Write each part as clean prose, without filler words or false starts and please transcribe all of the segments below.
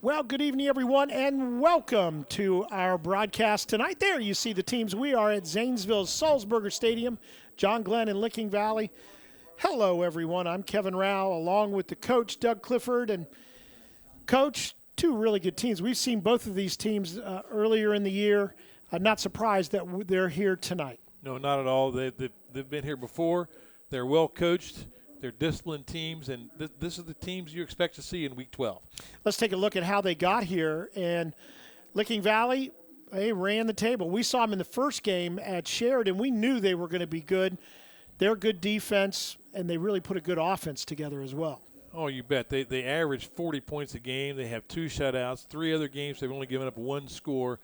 Well, good evening, everyone, and welcome to our broadcast tonight. There you see the teams. We are at Zanesville's Sulzberger Stadium, John Glenn and Licking Valley. Hello, everyone. I'm Kevin Rao, along with the coach, Doug Clifford. And, Coach, two really good teams. We've seen both of these teams earlier in the year. Not surprised that they're here tonight. No, not at all. They've been here before. They're well coached. They're disciplined teams, and this is the teams you expect to see in Week 12. Let's take a look at how they got here. And Licking Valley, they ran the table. We saw them in the first game at Sheridan. We knew they were going to be good. They're good defense, and they really put a good offense together as well. Oh, you bet. They average 40 points a game. They have 2 shutouts. 3 other games they've only given up 1 score.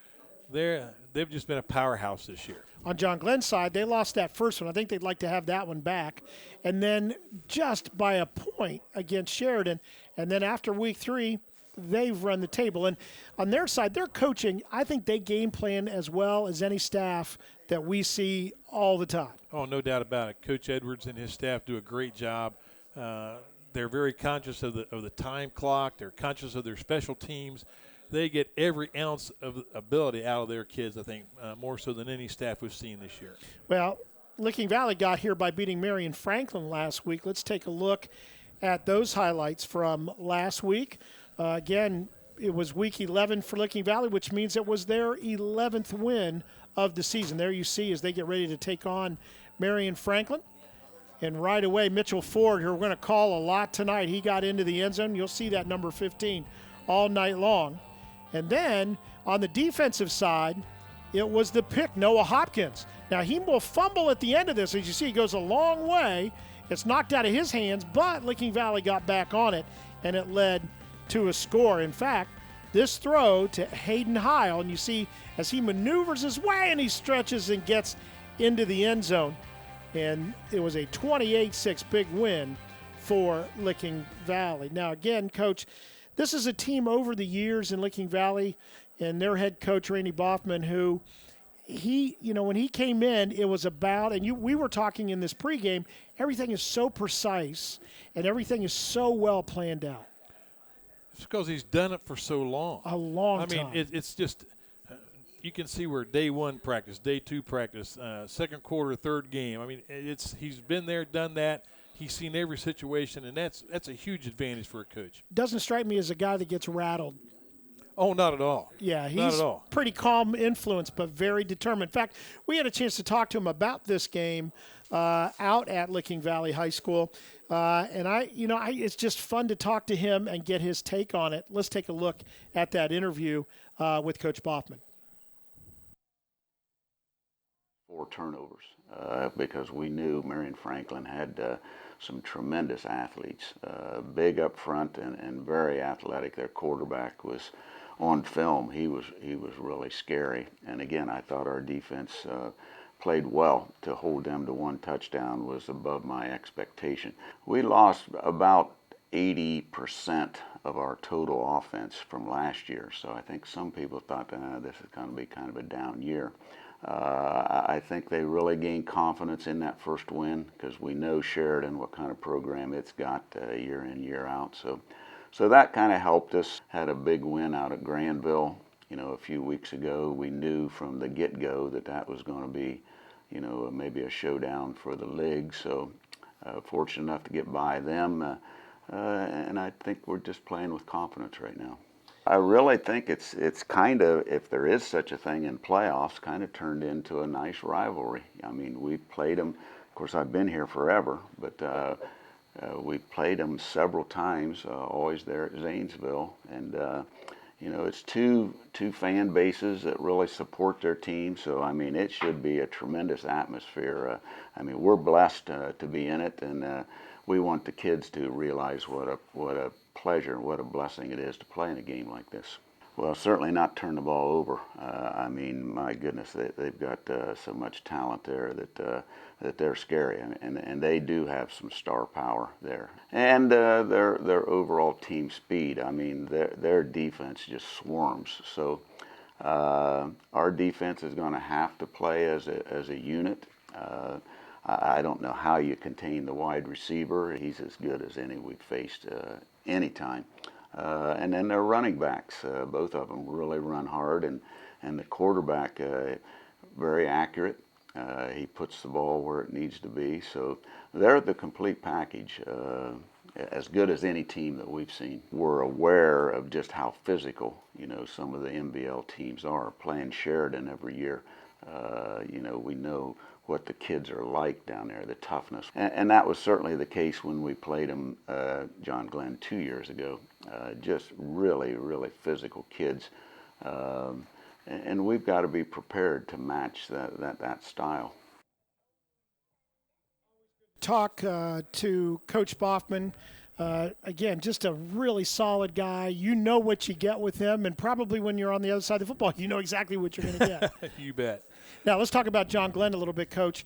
They've just been a powerhouse this year. On John Glenn's side, they lost that first one. I think they'd like to have that one back. And then just by a point against Sheridan. And then after week 3, they've run the table. And on their side, their coaching, I think they game plan as well as any staff that we see all the time. Oh, no doubt about it. Coach Edwards and his staff do a great job. They're very conscious of the time clock. They're conscious of their special teams. They get every ounce of ability out of their kids, I think, more so than any staff we've seen this year. Well, Licking Valley got here by beating Marion Franklin last week. Let's take a look at those highlights from last week. Again, it was week 11 for Licking Valley, which means it was their 11th win of the season. There you see as they get ready to take on Marion Franklin. And right away, Mitchell Ford, who we're going to call a lot tonight, he got into the end zone. You'll see that number 15 all night long. And then on the defensive side, it was the pick, Noah Hopkins. Now, he will fumble at the end of this. As you see, he goes a long way. It's knocked out of his hands, but Licking Valley got back on it, and it led to a score. In fact, this throw to Hayden Heil, and you see as he maneuvers his way and he stretches and gets into the end zone. And it was a 28-6 big win for Licking Valley. Now, again, Coach, this is a team over the years in Licking Valley and their head coach, Randy Boffman, who when he came in, it was about, and we were talking in this pregame, everything is so precise and everything is so well planned out. It's because he's done it for so long. A long time. I mean, it's just you can see where day 1 practice, day 2 practice, second quarter, third game. I mean, he's been there, done that. He's seen every situation, and that's a huge advantage for a coach. Doesn't strike me as a guy that gets rattled. Oh, not at all. Yeah, he's not at all. Pretty calm influence, but very determined. In fact, we had a chance to talk to him about this game out at Licking Valley High School, and it's just fun to talk to him and get his take on it. Let's take a look at that interview with Coach Boffman. 4 turnovers because we knew Marion Franklin had some tremendous athletes, big up front and very athletic. Their quarterback was on film. He was really scary. And again, I thought our defense played well. To hold them to 1 touchdown was above my expectation. We lost about 80% of our total offense from last year. So I think some people thought this is going to be kind of a down year. I think they really gained confidence in that first win because we know Sheridan, what kind of program it's got year in, year out. So that kind of helped us. Had a big win out at Granville, a few weeks ago. We knew from the get-go that was going to be, maybe a showdown for the league. So fortunate enough to get by them. And I think we're just playing with confidence right now. I really think it's kind of, if there is such a thing in playoffs, kind of turned into a nice rivalry. I mean, we've played them. Of course, I've been here forever, but we've played them several times, always there at Zanesville. And, it's two fan bases that really support their team. So, I mean, it should be a tremendous atmosphere. We're blessed to be in it, and we want the kids to realize what a pleasure and what a blessing it is to play in a game like this. Well, certainly not turn the ball over. My goodness, they've got so much talent there that they're scary, and they do have some star power there. And their overall team speed. I mean, their defense just swarms. So our defense is going to have to play as a unit. I don't know how you contain the wide receiver. He's as good as any we've faced anytime. And then their running backs, both of them really run hard, and the quarterback, very accurate. He puts the ball where it needs to be. So they're the complete package, as good as any team that we've seen. We're aware of just how physical, some of the NBL teams are. Playing Sheridan every year, we know what the kids are like down there, the toughness. And that was certainly the case when we played them, John Glenn, 2 years ago. Just really, really physical kids. And we've got to be prepared to match that style. Talk to Coach Boffman. Again, just a really solid guy. You know what you get with him, and probably when you're on the other side of the football, you know exactly what you're going to get. You bet. Now, let's talk about John Glenn a little bit, Coach.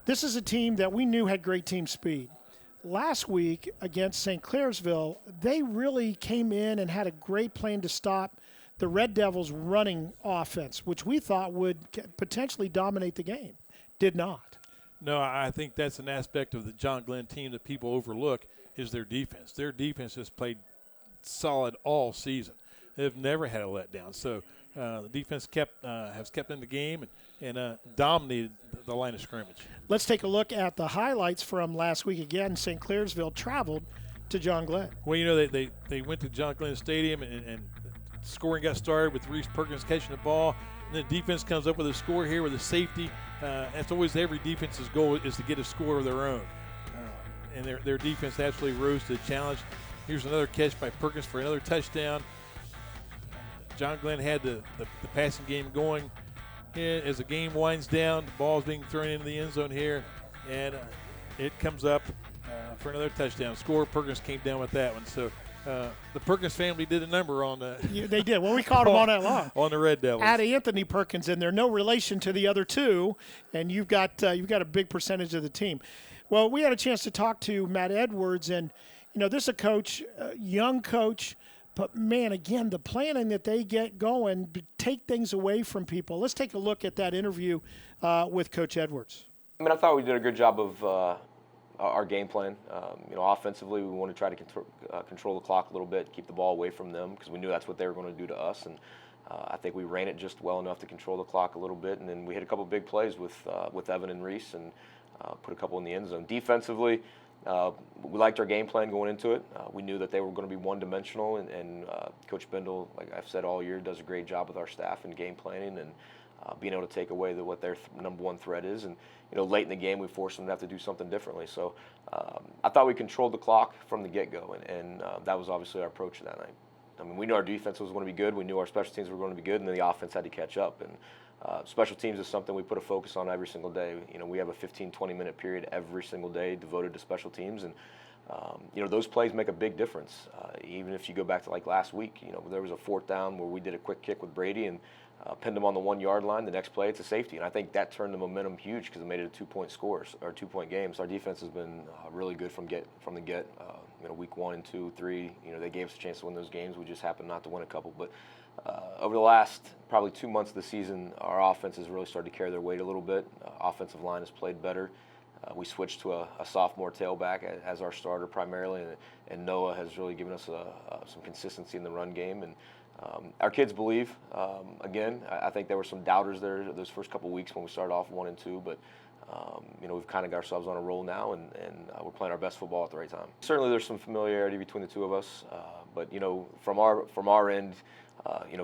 This is a team that we knew had great team speed. Last week against St. Clairsville, they really came in and had a great plan to stop the Red Devils' running offense, which we thought would potentially dominate the game. Did not. No, I think that's an aspect of the John Glenn team that people overlook is their defense. Their defense has played solid all season. They've never had a letdown. So the defense has kept in the game and dominated the line of scrimmage. Let's take a look at the highlights from last week. Again, St. Clairsville traveled to John Glenn. Well, they went to John Glenn Stadium and scoring got started with Reese Perkins catching the ball. And then defense comes up with a score here with a safety. That's always every defense's goal is to get a score of their own. And their defense absolutely rose to the challenge. Here's another catch by Perkins for another touchdown. John Glenn had the passing game going. And as the game winds down, the ball's being thrown into the end zone here. And it comes up for another touchdown. Score, Perkins came down with that one. So the Perkins family did a number on the – they did. Well, we called them all night long. On the Red Devils. Add Anthony Perkins in there. No relation to the other two, and you've got a big percentage of the team. Well, we had a chance to talk to Matt Edwards, and, this is a coach, a young coach, but, man, again, the planning that they get going, take things away from people. Let's take a look at that interview with Coach Edwards. I thought we did a good job of our game plan. Offensively, we want to try to control the clock a little bit, keep the ball away from them because we knew that's what they were going to do to us. And I think we ran it just well enough to control the clock a little bit. And then we hit a couple big plays with Evan and Reese and put a couple in the end zone. Defensively, we liked our game plan going into it. We knew that they were going to be one-dimensional, and Coach Bindle, like I've said all year, does a great job with our staff in game planning and being able to take away what their number one threat is. And late in the game, we forced them to have to do something differently. So I thought we controlled the clock from the get-go, and that was obviously our approach that night. We knew our defense was going to be good. We knew our special teams were going to be good, and then the offense had to catch up. And special teams is something we put a focus on every single day. We have a 15, 20-minute period every single day devoted to special teams, and those plays make a big difference. Even if you go back to like last week, there was a fourth down where we did a quick kick with Brady and pinned him on the 1 yard line. The next play, it's a safety, and I think that turned the momentum huge because it made it a 2-point scores or 2-point game. So our defense has been really good from the get. Week 1 and 2, 3, they gave us a chance to win those games. We just happened not to win a couple, but over the last probably 2 months of the season, our offense has really started to carry their weight a little bit. Offensive line has played better. We switched to a sophomore tailback as our starter primarily, and Noah has really given us some consistency in the run game. And our kids believe. Again, I think there were some doubters there those first couple weeks when we started off 1 and 2, but we've kind of got ourselves on a roll now, and we're playing our best football at the right time. Certainly, there's some familiarity between the two of us, but from our end.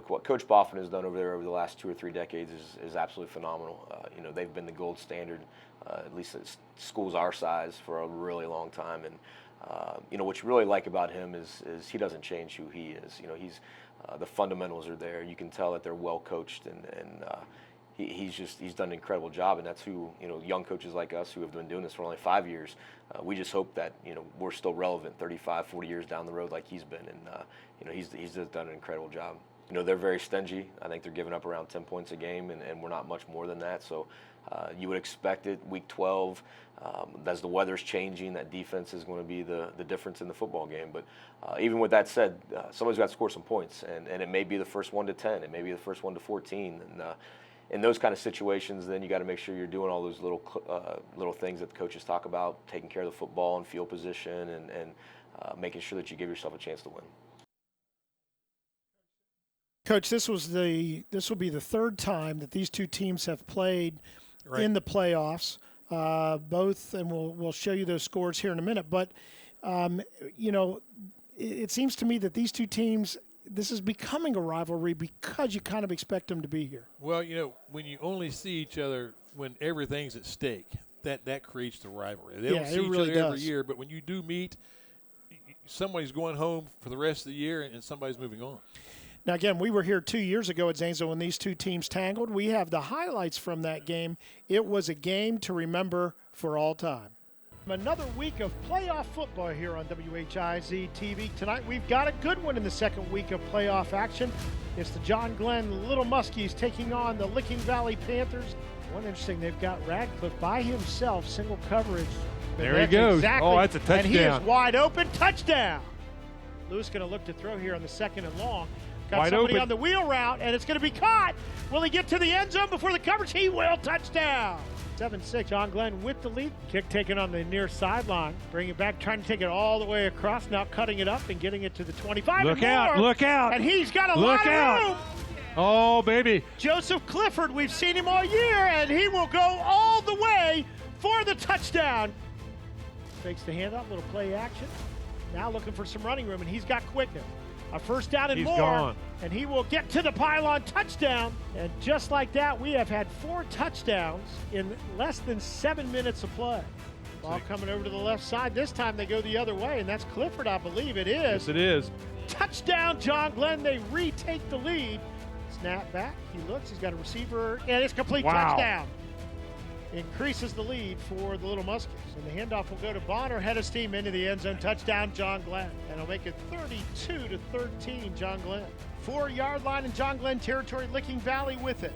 What Coach Boffman has done over there over the last 2 or 3 decades is absolutely phenomenal. They've been the gold standard, at least at schools our size, for a really long time. And what you really like about him is he doesn't change who he is. He's the fundamentals are there. You can tell that they're well coached, and he's done an incredible job. And that's who young coaches like us who have been doing this for only 5 years. We just hope that we're still relevant 35, 40 years down the road like he's been. And he's just done an incredible job. They're very stingy. I think they're giving up around 10 points a game, and we're not much more than that. So you would expect it week 12, as the weather's changing, that defense is going to be the difference in the football game. But even with that said, somebody's got to score some points, and it may be the first one to 10. It may be the first one to 14. And in those kind of situations, then you got to make sure you're doing all those little things that the coaches talk about, taking care of the football and field position, and making sure that you give yourself a chance to win. Coach, this will be the third time that these two teams have played in the playoffs. Both, and we'll show you those scores here in a minute. But it seems to me that these two teams, this is becoming a rivalry because you kind of expect them to be here. Well, when you only see each other when everything's at stake, that creates the rivalry. They don't see each other every year, but when you do meet, somebody's going home for the rest of the year and somebody's moving on. Now, again, we were here 2 years ago at Zanesville when these two teams tangled. We have the highlights from that game. It was a game to remember for all time. Another week of playoff football here on WHIZ-TV. Tonight we've got a good one in the second week of playoff action. It's the John Glenn Little Muskies taking on the Licking Valley Panthers. One interesting, they've got Radcliffe by himself, single coverage. There he goes. Exactly. Oh, that's a touchdown. And he is wide open, touchdown. Lewis going to look to throw here on the second and long. Got wide somebody open on the wheel route, and it's going to be caught. Will he get to the end zone before the coverage? He will. Touchdown. 7-6. John Glenn with the lead. Kick taken on the near sideline. Bring it back, trying to take it all the way across. Now cutting it up and getting it to the 25. Look out. Look out. And he's got a lot of room. Oh, baby. Joseph Clifford, we've seen him all year, and he will go all the way for the touchdown. Fakes the handoff, little play action. Now looking for some running room, and he's got quickness. A first down and more, gone. And he will get to the pylon, touchdown. And just like that, we have had 4 touchdowns in less than 7 minutes of play. Ball coming over to the left side. This time they go the other way, and that's Clifford, I believe it is. Yes, it is. Touchdown, John Glenn. They retake the lead. Snap back. He looks. He's got a receiver, and it's complete. Wow. Touchdown. Increases the lead for the Little Muskies. And the handoff will go to Bonner, head of steam into the end zone. Touchdown, John Glenn. And it'll make it 32-13, John Glenn. 4-yard line in John Glenn territory, Licking Valley with it.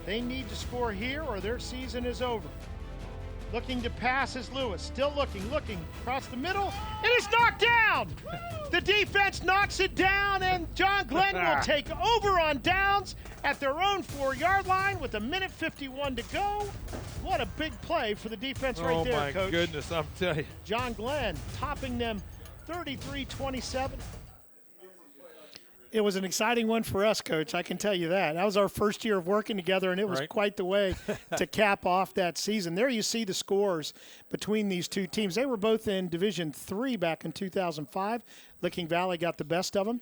They need to score here or their season is over. Looking to pass is Lewis. Still looking across the middle. It is knocked down. The defense knocks it down, and John Glenn will take over on downs at their own 4-yard line with 1:51 to go. What a big play for the defense right there, Coach. Oh, my goodness, I'm telling you. John Glenn topping them 33-27. It was an exciting one for us, Coach. I can tell you that. That was our first year of working together, and it was quite the way to cap off that season. There you see the scores between these two teams. They were both in Division III back in 2005. Licking Valley got the best of them.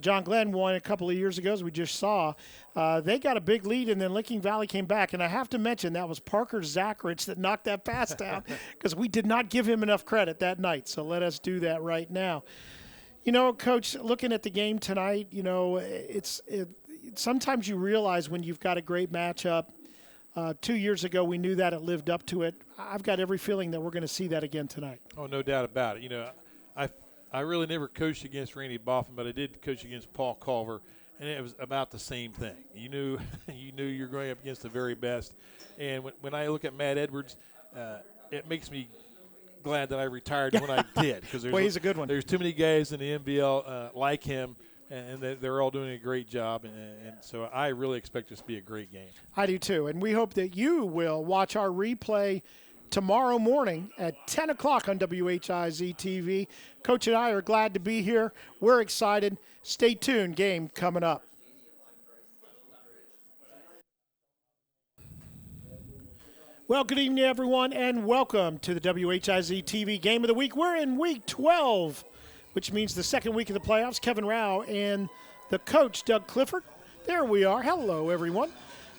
John Glenn won a couple of years ago, as we just saw. They got a big lead, and then Licking Valley came back. And I have to mention that was Parker Zacharich that knocked that pass down because we did not give him enough credit that night. So let us do that right now. Coach, looking at the game tonight, sometimes you realize when you've got a great matchup. 2 years ago, we knew that it lived up to it. I've got every feeling that we're going to see that again tonight. Oh, no doubt about it. I really never coached against Randy Boffin, but I did coach against Paul Culver, and it was about the same thing. You knew you're going up against the very best. And when I look at Matt Edwards, it makes me glad that I retired when I did, because he's a good one. There's too many guys in the NBL like him, and they're all doing a great job, and so I really expect this to be a great game. I do too, and we hope that you will watch our replay tomorrow morning at 10 o'clock on WHIZ-TV. Coach and I are glad to be here. We're excited. Stay tuned. Game coming up. Well, good evening, everyone, and welcome to the WHIZ-TV Game of the Week. We're in Week 12, which means the second week of the playoffs. Kevin Rouch and the coach, Doug Clifford. There we are. Hello, everyone.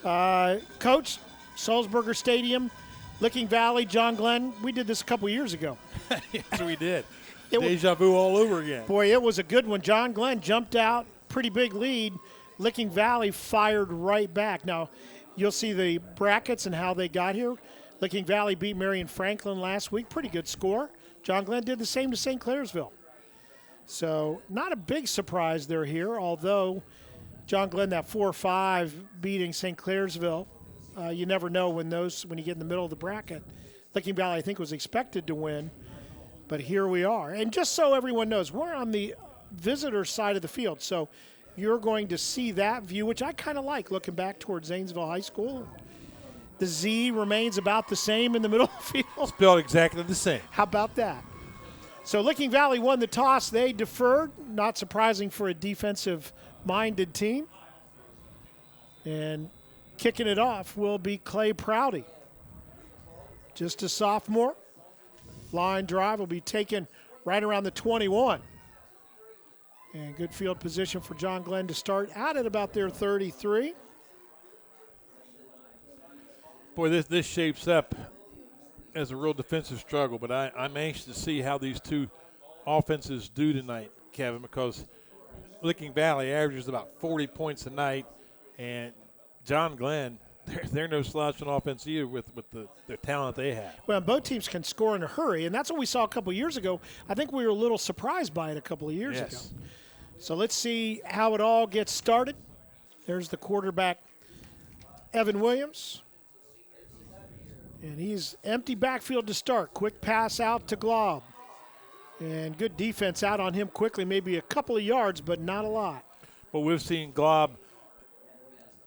Coach, Salzburger Stadium, Licking Valley, John Glenn. We did this a couple years ago. Yes, we did. Deja vu all over again. Boy, it was a good one. John Glenn jumped out, pretty big lead. Licking Valley fired right back. Now, you'll see the brackets and how they got here. Licking Valley beat Marion Franklin last week. Pretty good score. John Glenn did the same to St. Clairsville. So not a big surprise they're here, although John Glenn, that 4-5 beating St. Clairsville, you never know when you get in the middle of the bracket. Licking Valley, I think, was expected to win, but here we are. And just so everyone knows, we're on the visitor side of the field, so you're going to see that view, which I kind of like, looking back towards Zanesville High School. The Z remains about the same in the middle of the field. Spelled exactly the same. How about that? So Licking Valley won the toss. They deferred, not surprising for a defensive-minded team. And kicking it off will be Clay Prouty. Just a sophomore. Line drive will be taken right around the 21. And good field position for John Glenn to start out at about their 33. Boy, this shapes up as a real defensive struggle, but I'm anxious to see how these two offenses do tonight, Kevin, because Licking Valley averages about 40 points a night, and John Glenn, they're no slouch on offense either with the talent they have. Well, both teams can score in a hurry, and that's what we saw a couple years ago. I think we were a little surprised by it a couple of years ago. So let's see how it all gets started. There's the quarterback, Evan Williams. And he's empty backfield to start. Quick pass out to Glob. And good defense out on him quickly, maybe a couple of yards, but not a lot. But we've seen Glob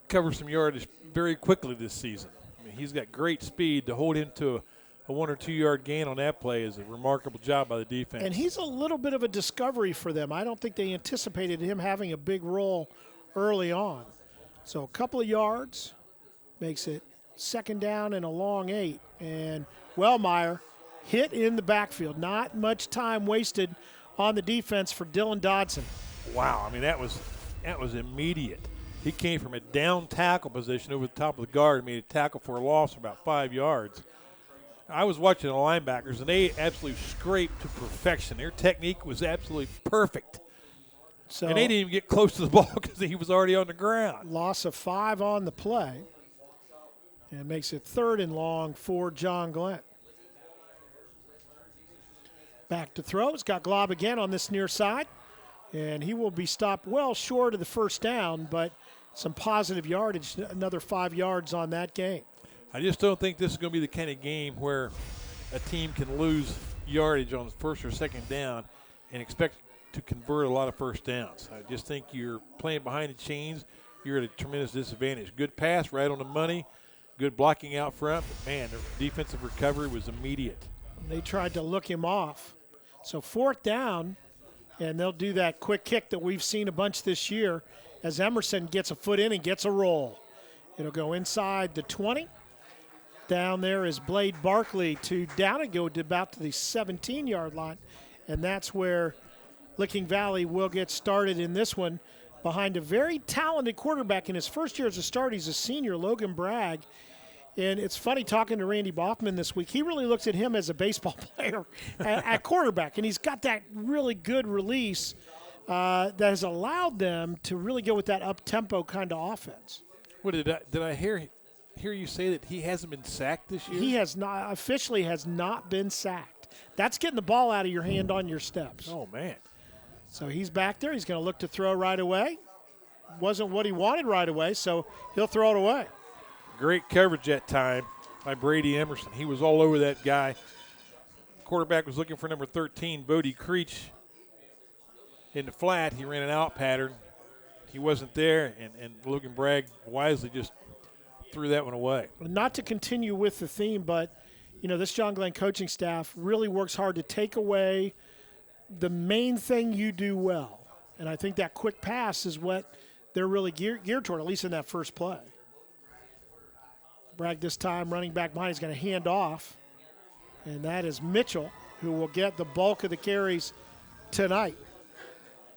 cover some yardage very quickly this season. I mean, he's got great speed. To hold him to a 1 or 2 yard gain on that play is a remarkable job by the defense. And he's a little bit of a discovery for them. I don't think they anticipated him having a big role early on. So a couple of yards makes it second down and a long 8. And Wellmeyer hit in the backfield. Not much time wasted on the defense for Dylan Dodson. Wow, I mean, that was immediate. He came from a down tackle position over the top of the guard, made a tackle for a loss of about 5 yards. I was watching the linebackers, and they absolutely scraped to perfection. Their technique was absolutely perfect. So And they didn't even get close to the ball because he was already on the ground. Loss of 5 on the play. And makes it 3rd and long for John Glenn. Back to throw. It's got Glob again on this near side. And he will be stopped well short of the first down, but some positive yardage, another 5 yards on that game. I just don't think this is going to be the kind of game where a team can lose yardage on first or second down and expect to convert a lot of first downs. I just think you're playing behind the chains. You're at a tremendous disadvantage. Good pass, right on the money. Good blocking out front. But, man, the defensive recovery was immediate. They tried to look him off. So 4th down, and they'll do that quick kick that we've seen a bunch this year as Emerson gets a foot in and gets a roll. It'll go inside the 20. Down there is Blade Barkley to down and go to about to the 17-yard line. And that's where Licking Valley will get started in this one behind a very talented quarterback. In his first year as a starter, he's a senior, Logan Bragg. And it's funny talking to Randy Boffman this week. He really looks at him as a baseball player at quarterback. And he's got that really good release that has allowed them to really go with that up-tempo kind of offense. What did I hear you say that he hasn't been sacked this year? He has not, officially has not been sacked. That's getting the ball out of your hand on your steps. Oh, man. So he's back there. He's going to look to throw right away. Wasn't what he wanted right away, so he'll throw it away. Great coverage that time by Brady Emerson. He was all over that guy. Quarterback was looking for number 13, Bodie Creech. In the flat, he ran an out pattern. He wasn't there, and Logan Bragg wisely just threw that one away. Not to continue with the theme, but, you know, this John Glenn coaching staff really works hard to take away the main thing you do well. And I think that quick pass is what they're really geared toward, at least in that first play. Bragg this time running back behind. He's going to hand off. And that is Mitchell, who will get the bulk of the carries tonight.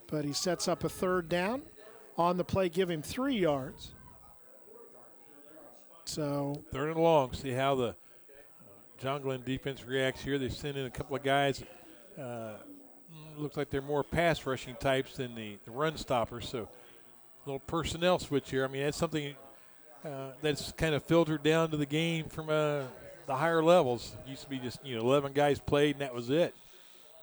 But he sets up a 3rd down on the play, give him 3 yards. So 3rd and long. See how the John Glenn defense reacts here. They send in a couple of guys. Looks like they're more pass rushing types than the run stoppers. So a little personnel switch here. I mean, that's something that's kind of filtered down to the game from the higher levels. It used to be just 11 guys played and that was it.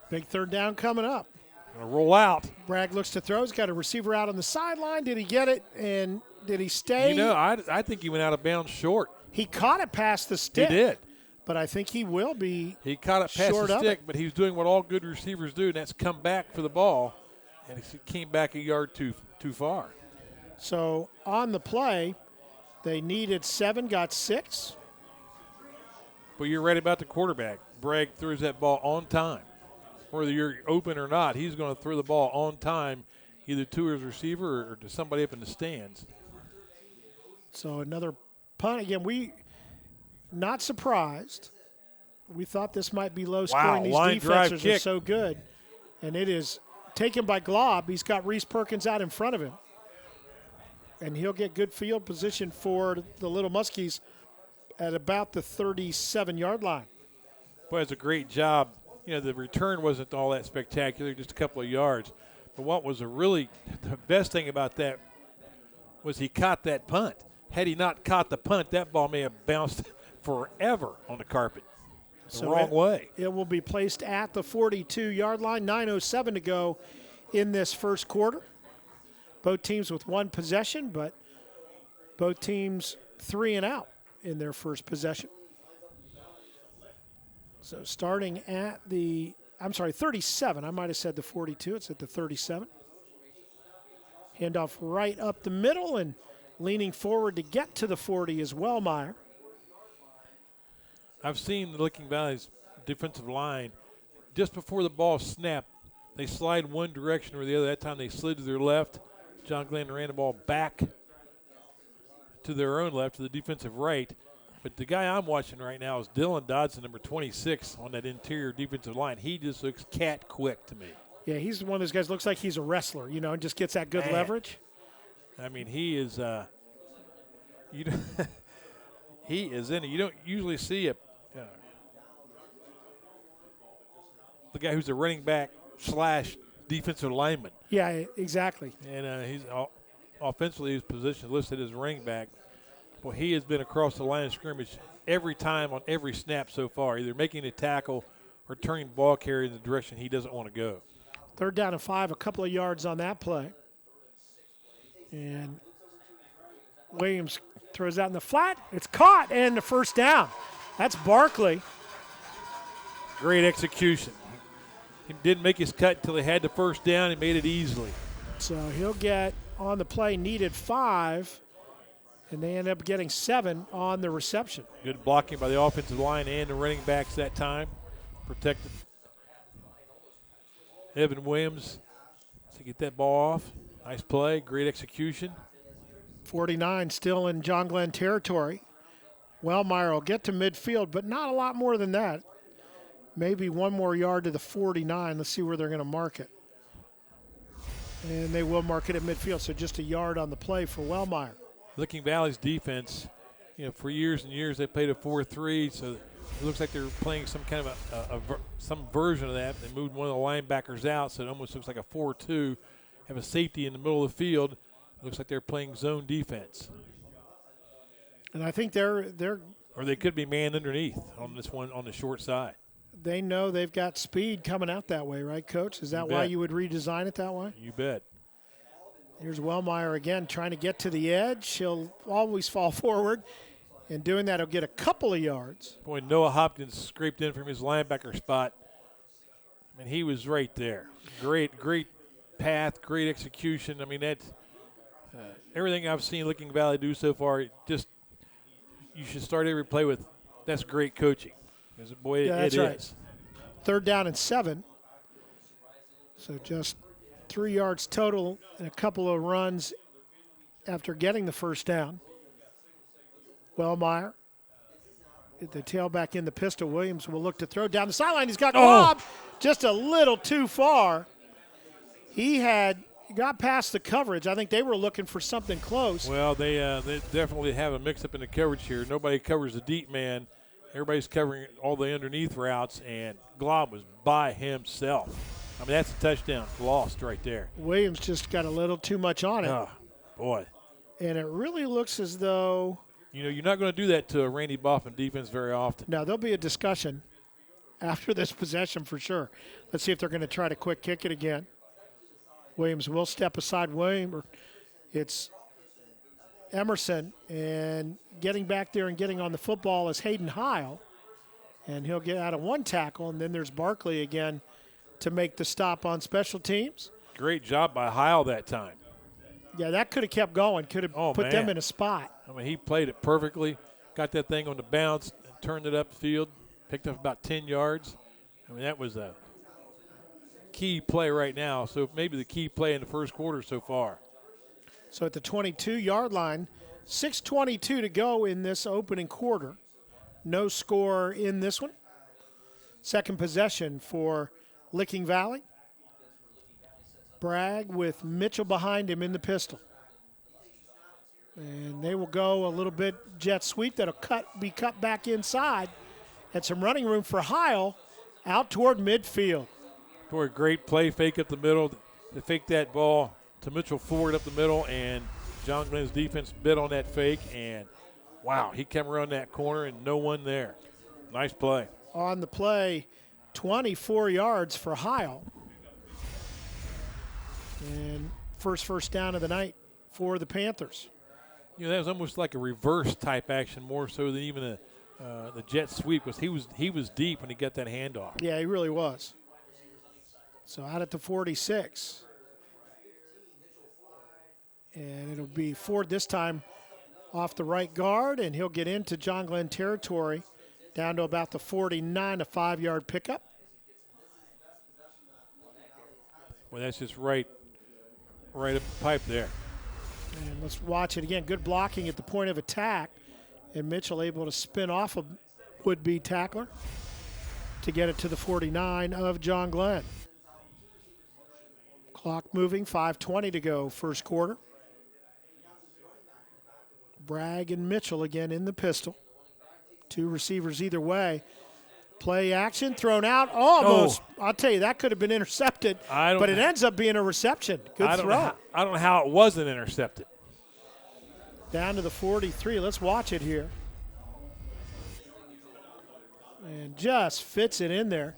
Big 3rd down coming up. Gonna roll out. Bragg looks to throw. He's got a receiver out on the sideline. Did he get it? And did he stay? I think he went out of bounds short. He caught it past the stick. He did. But I think he will be. He caught it past short the of stick, it. but he was doing what all good receivers do, and that's come back for the ball. And he came back a yard too far. So on the play, they needed 7, got 6. But you're right about the quarterback. Bragg throws that ball on time. Whether you're open or not, he's going to throw the ball on time, either to his receiver or to somebody up in the stands. So another punt. Again, we not surprised. We thought this might be low scoring. These line drive defenses are kick. so good. And it is taken by Glob. He's got Reese Perkins out in front of him. And he'll get good field position for the Little Muskies at about the 37-yard line. Boy, it's a great job. You know, the return wasn't all that spectacular, just a couple of yards. But what was the best thing about that was he caught that punt. Had he not caught the punt, that ball may have bounced forever on the carpet. The wrong way. It will be placed at the 42-yard line. 9:07 to go in this first quarter. Both teams with one possession, but both teams 3 and out in their first possession. So starting at the, 37. I might have said the 42. It's at the 37. Handoff right up the middle, and leaning forward to get to the 40 is Wellmeyer. I've seen the Licking Valley's defensive line, just before the ball snapped, they slide one direction or the other. That time they slid to their left. John Glenn ran the ball back to their own left, to the defensive right. But the guy I'm watching right now is Dylan Dodson, number 26, on that interior defensive line. He just looks cat quick to me. Yeah, he's one of those guys, looks like he's a wrestler, and just gets that good leverage. I mean, he is he is in it. You don't usually see the guy who's a running back / defensive lineman. Yeah, exactly. And he's offensively his position listed as running back. Well, he has been across the line of scrimmage every time on every snap so far, either making a tackle or turning the ball carrier in the direction he doesn't want to go. 3rd down and 5, a couple of yards on that play. And Williams throws out in the flat. It's caught, and the first down. That's Barkley. Great execution. He didn't make his cut until he had the first down. He made it easily. So he'll get on the play, needed 5, and they end up getting 7 on the reception. Good blocking by the offensive line and the running backs that time. Protected Evan Williams to get that ball off. Nice play, great execution. 49 still in John Glenn territory. Wellmeyer will get to midfield, but not a lot more than that. Maybe one more yard to the 49. Let's see where they're going to mark it. And they will mark it at midfield, so just a yard on the play for Wellmeyer. Licking Valley's defense, for years and years they played a 4-3, so it looks like they're playing some kind of some version of that. They moved one of the linebackers out, so it almost looks like a 4-2. Have a safety in the middle of the field. It looks like they're playing zone defense. And I think they're or they could be man underneath on this one on the short side. They know they've got speed coming out that way, right, Coach? Is that why you would redesign it that way? You bet. Here's Wellmeyer again trying to get to the edge. He'll always fall forward. And doing that, he'll get a couple of yards. Boy, Noah Hopkins scraped in from his linebacker spot. I mean, he was right there. Great path, great execution. I mean, that's everything I've seen Licking Valley do so far. You should start every play with, that's great coaching. Because, boy, that's right. is. 3rd down and 7. So just 3 yards total and a couple of runs after getting the first down. Wellmeyer, the tailback in the pistol. Williams will look to throw down the sideline. He's got Glob just a little too far. He got past the coverage. I think they were looking for something close. Well, they definitely have a mix-up in the coverage here. Nobody covers the deep man. Everybody's covering all the underneath routes, and Glob was by himself. I mean, that's a touchdown lost right there. Williams just got a little too much on it. Oh, boy. And it really looks as though – you're not going to do that to a Randy Boffin defense very often. Now, there'll be a discussion after this possession for sure. Let's see if they're going to try to quick kick it again. Williams will step aside. It's Emerson, and getting back there and getting on the football is Hayden Heil, and he'll get out of one tackle, and then there's Barkley again to make the stop on special teams. Great job by Heil that time. Yeah, that could have kept going, could have put them in a spot. I mean, he played it perfectly, got that thing on the bounce, and turned it upfield, picked up about 10 yards. I mean, that was a key play right now, so maybe the key play in the first quarter so far. So at the 22-yard line, 6:22 to go in this opening quarter. No score in this one. Second possession for Licking Valley. Bragg with Mitchell behind him in the pistol. And they will go a little bit jet sweep. That'll be cut back inside. And some running room for Heil out toward midfield. Boy, great play, fake up the middle. They fake that ball to Mitchell Ford up the middle, and John Glenn's defense bit on that fake, and wow, he came around that corner and no one there. Nice play. On the play, 24 yards for Heil. And first down of the night for the Panthers. You know, that was almost like a reverse type action, more so than even the jet sweep, because he was deep when he got that handoff. Yeah, he really was. So out at the 46. And it'll be Ford this time off the right guard, and he'll get into John Glenn territory down to about the 49, a 5-yard pickup. Well, that's just right up the pipe there. And let's watch it again. Good blocking at the point of attack, and Mitchell able to spin off a would-be tackler to get it to the 49 of John Glenn. Clock moving, 5:20 to go, first quarter. Bragg and Mitchell again in the pistol. Two receivers either way. Play action, thrown out, almost. Oh. I'll tell you, that could have been intercepted, but it ends up being a reception. Good throw. I don't know how it wasn't intercepted. Down to the 43. Let's watch it here. And just fits it in there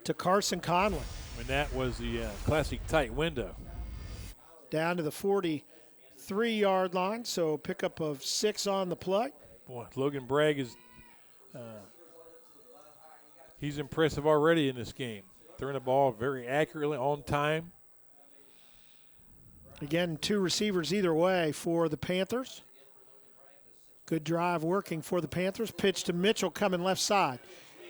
to Carson Conley. And that was the classic tight window. Down to the 43-yard line, so pickup of 6 on the play. Boy, Logan Bragg is he's impressive already in this game. Throwing the ball very accurately, on time. Again, two receivers either way for the Panthers. Good drive working for the Panthers. Pitch to Mitchell coming left side.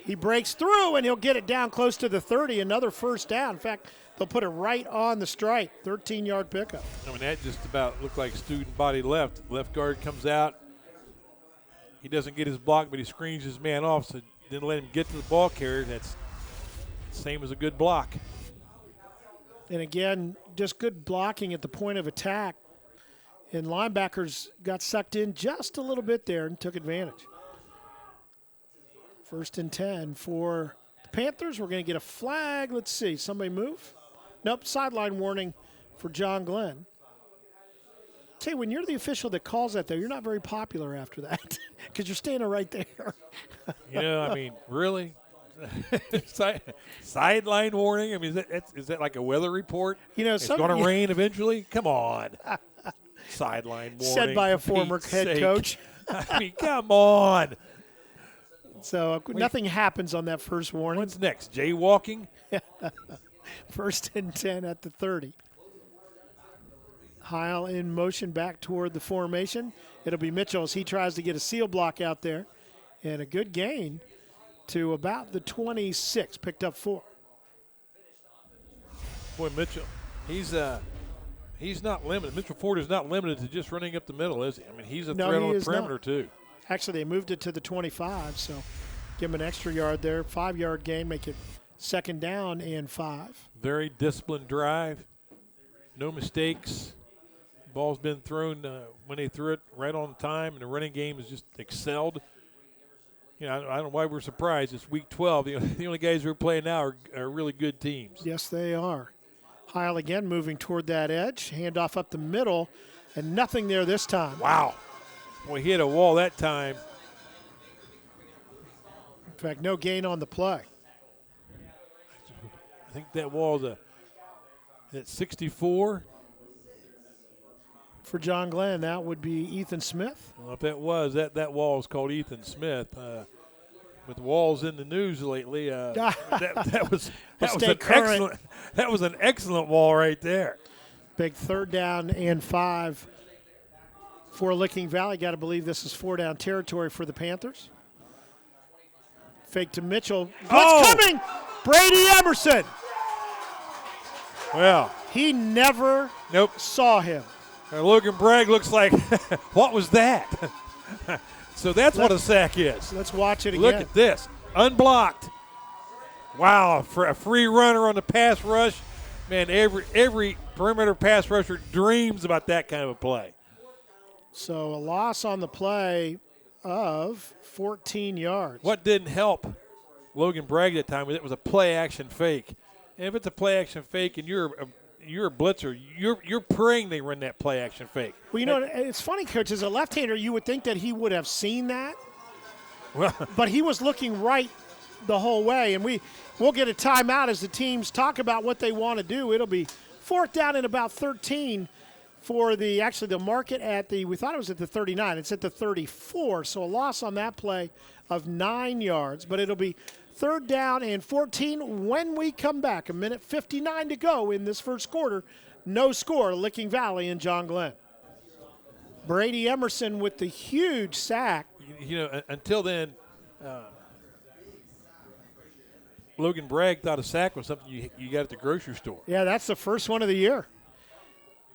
He breaks through, and he'll get it down close to the 30. Another first down. In fact, they'll put it right on the stripe. 13-yard pickup. I mean, that just about looked like student body left. Left guard comes out. He doesn't get his block, but he screens his man off, so didn't let him get to the ball carrier. That's the same as a good block. And again, just good blocking at the point of attack. And linebackers got sucked in just a little bit there and took advantage. 1st and 10 for the Panthers. We're going to get a flag. Let's see. Somebody move? Nope. Sideline warning for John Glenn. Say, when you're the official that calls that, though, you're not very popular after that because you're standing right there. You know, I mean, really? Sideline warning? I mean, is that like a weather report? You know, it's going to rain eventually? Come on. Sideline warning. Said by a former head coach. I mean, come on. So nothing happens on that first warning. What's next? Jaywalking? 1st and 10 at the 30. Heil in motion back toward the formation. It'll be Mitchell as he tries to get a seal block out there. And a good gain to about the 26. Picked up 4. Boy, Mitchell, he's not limited. Mitchell Ford is not limited to just running up the middle, is he? I mean, he's a threat on the perimeter, too. Actually, they moved it to the 25, so give him an extra yard there. 5-yard gain, make it 2nd down and 5. Very disciplined drive. No mistakes. Ball's been thrown when they threw it right on time, and the running game has just excelled. You know, I don't know why we're surprised. It's week 12. The only guys who are playing now are really good teams. Yes, they are. Heil again moving toward that edge. Handoff up the middle, and nothing there this time. Wow. Boy, he hit a wall that time. In fact, no gain on the play. I think that wall's at 64. For John Glenn, that would be Ethan Smith. Well, if that was, that wall is called Ethan Smith. With walls in the news lately, that was an excellent wall right there. Big 3rd down and 5 for Licking Valley. Got to believe this is 4-down territory for the Panthers. Fake to Mitchell. What's coming? Brady Emerson. Well, he never saw him. Logan Bragg looks like, what was that? So that's what a sack is. Let's watch it again. Look at this. Unblocked. Wow, for a free runner on the pass rush. Man, every perimeter pass rusher dreams about that kind of a play. So a loss on the play of 14 yards. What didn't help Logan Bragg that time was it was a play-action fake. And if it's a play-action fake and you're a blitzer, you're praying they run that play-action fake. Well, you know, it's funny, Coach. As a left-hander, you would think that he would have seen that. Well, but he was looking right the whole way. And we'll get a timeout as the teams talk about what they want to do. It'll be 4th down and about 13 for the market at we thought it was at the 39. It's at the 34. So a loss on that play of 9 yards. But it'll be 3rd down and 14 when we come back. 1:59 to go in this first quarter. No score, Licking Valley and John Glenn. Brady Emerson with the huge sack. You know, until then, Logan Bragg thought a sack was something you got at the grocery store. Yeah, that's the first one of the year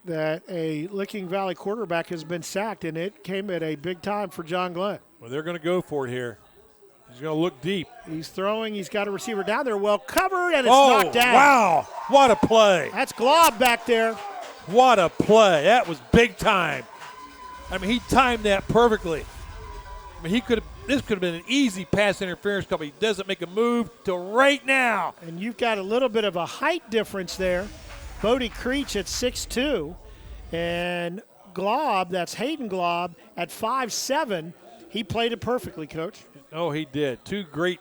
that a Licking Valley quarterback has been sacked, and it came at a big time for John Glenn. Well, they're going to go for it here. He's going to look deep. He's throwing. He's got a receiver down there, well covered, and it's knocked down. Wow, what a play. That's Glob back there. What a play. That was big time. I mean, he timed that perfectly. I mean, this could have been an easy pass interference call, but he doesn't make a move till right now. And you've got a little bit of a height difference there. Bodie Creech at 6'2", and Glob, that's Hayden Glob, at 5'7". He played it perfectly, Coach. Oh, he did. 2 great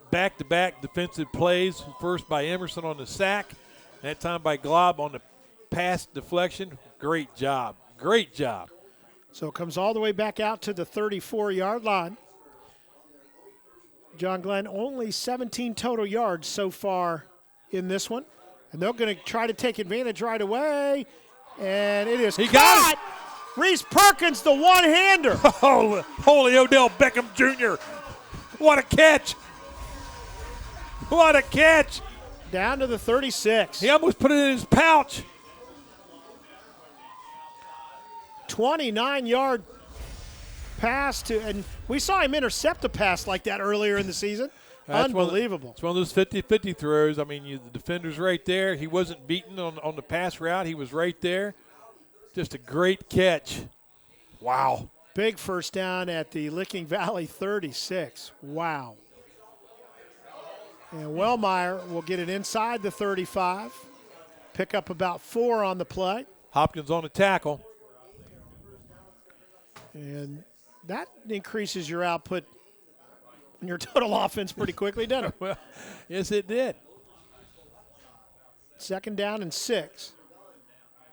back-to-back defensive plays. First by Emerson on the sack, that time by Glob on the pass deflection. Great job. Great job. So it comes all the way back out to the 34-yard line. John Glenn only 17 total yards so far in this one. And they're going to try to take advantage right away. And it is got it. Reese Perkins, the one-hander. Oh, holy Odell Beckham Jr. What a catch. What a catch. Down to the 36. He almost put it in his pouch. 29-yard pass and we saw him intercept a pass like that earlier in the season. Unbelievable. It's one of those 50-50 throws. I mean, the defender's right there. He wasn't beaten on the pass route. He was right there. Just a great catch. Wow. Big first down at the Licking Valley 36. Wow. And Wellmeyer will get it inside the 35. Pick up about 4 on the play. Hopkins on the tackle. And that increases your output and your total offense pretty quickly, doesn't it? Well, yes, it did. 2nd down and 6.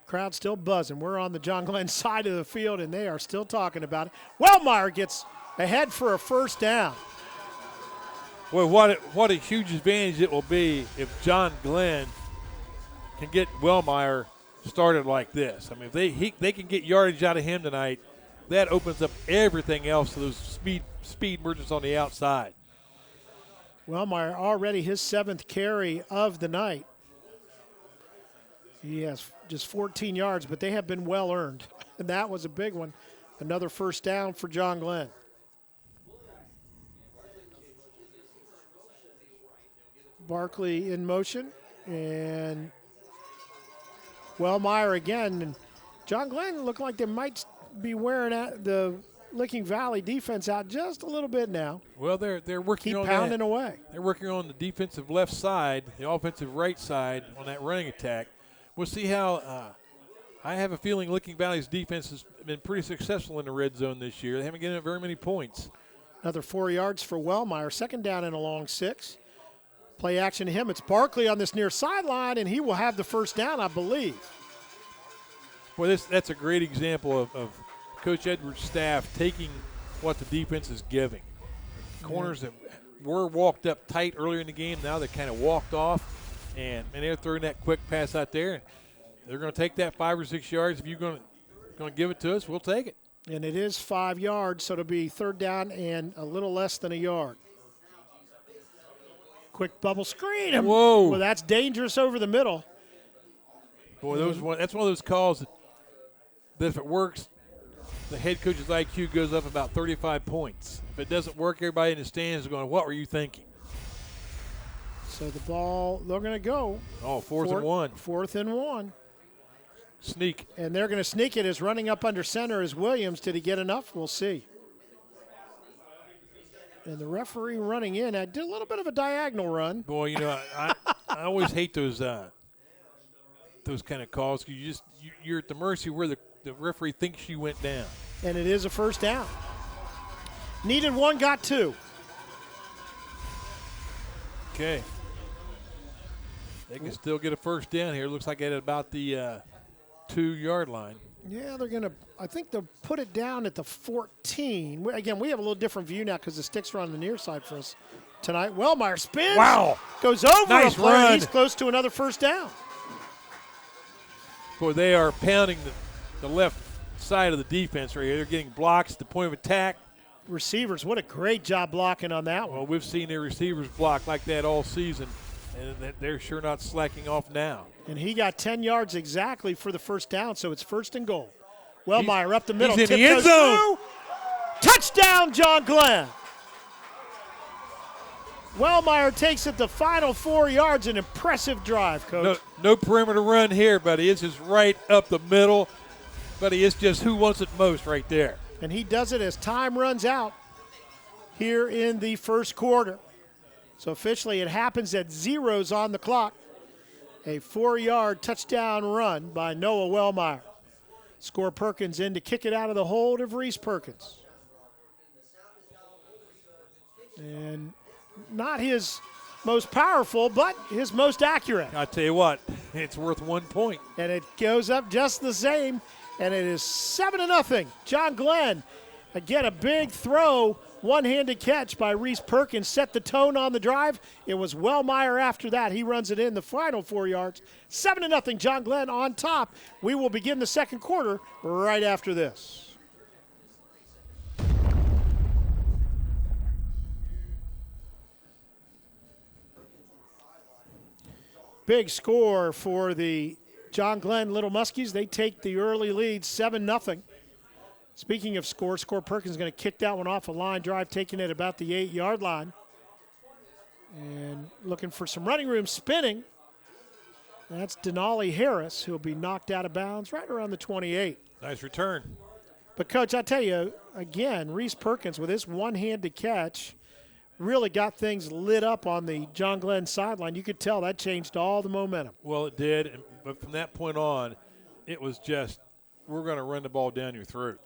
Crowd still buzzing. We're on the John Glenn side of the field, and they are still talking about it. Wellmeyer gets ahead for a first down. Well, what a huge advantage it will be if John Glenn can get Wellmeyer started like this. I mean, if they can get yardage out of him tonight, that opens up everything else to those speed merchants on the outside. Wellmeyer already his 7th carry of the night. He has just 14 yards, but they have been well earned. And that was a big one. Another first down for John Glenn. Barkley in motion, and Wellmeyer again. And John Glenn looked like they might be wearing the Licking Valley defense out just a little bit now. Well, they're working on pounding that. Away. They're working on the defensive left side, the offensive right side on that running attack. We'll see how. I have a feeling Licking Valley's defense has been pretty successful in the red zone this year. They haven't given up very many points. Another 4 yards for Wellmeyer. 2nd down and a long 6. Play action to him. It's Barkley on this near sideline, and he will have the first down, I believe. Well, that's a great example of Coach Edwards' staff taking what the defense is giving. Corners that were walked up tight earlier in the game, now they kind of walked off, and they're throwing that quick pass out there. They're going to take that 5 or 6 yards. If you're going to give it to us, we'll take it. And it is 5 yards, so it'll be 3rd down and a little less than a yard. Quick bubble screen. Whoa. Well, that's dangerous over the middle. Boy, that's one of those calls that that if it works, the head coach's IQ goes up about 35 points. If it doesn't work, everybody in the stands is going, what were you thinking? So the ball, they're going to go. Oh, fourth and one. 4th and 1. Sneak. And they're going to sneak it as running up under center is Williams. Did he get enough? We'll see. And the referee running in. I did a little bit of a diagonal run. Boy, you know, I always hate those kind of calls. You're at the mercy where the referee thinks you went down. And it is a first down. Needed 1, got 2. Okay. They can still get a first down here. Looks like at about the 2-yard line. Yeah, they're going to, I think they'll put it down at the 14. Again, we have a little different view now because the sticks are on the near side for us tonight. Wellmeyer spins. Wow. Goes over Nice a player. run. He's close to another first down. Boy, they are pounding the left side of the defense right here. They're getting blocks at the point of attack. Receivers, what a great job blocking on that one. Well, we've seen their receivers block like that all season, and they're sure not slacking off now. And he got 10 yards exactly for the first down, so it's 1st and goal. Wellmeyer up the middle. He's in Tip the end goes zone. through. Touchdown, John Glenn. Wellmeyer takes it the final 4 yards. An impressive drive, Coach. No perimeter run here, buddy. It's just right up the middle. Buddy, it's just who wants it most right there. And he does it as time runs out here in the first quarter. So officially it happens at 0s on the clock. A 4-yard touchdown run by Noah Wellmeyer. Score Perkins in to kick it out of the hold of Reese Perkins. And not his most powerful, but his most accurate. I tell you what, it's worth 1 point. And it goes up just the same, and it is 7-0. John Glenn, again, a big throw, one-handed catch by Reese Perkins, set the tone on the drive. It was Wellmeyer after that. He runs it in the final 4 yards. 7-0, John Glenn on top. We will begin the second quarter right after this. Big score for the John Glenn Little Muskies. They take the early lead, 7-0. Speaking of Score Perkins is going to kick that one off a line drive, taking it about the 8-yard line. And looking for some running room, spinning. That's Denali Harris, who will be knocked out of bounds right around the 28. Nice return. But, Coach, I tell you, again, Reese Perkins with his one-handed catch really got things lit up on the John Glenn sideline. You could tell that changed all the momentum. Well, it did, but from that point on, it was just, we're going to run the ball down your throat,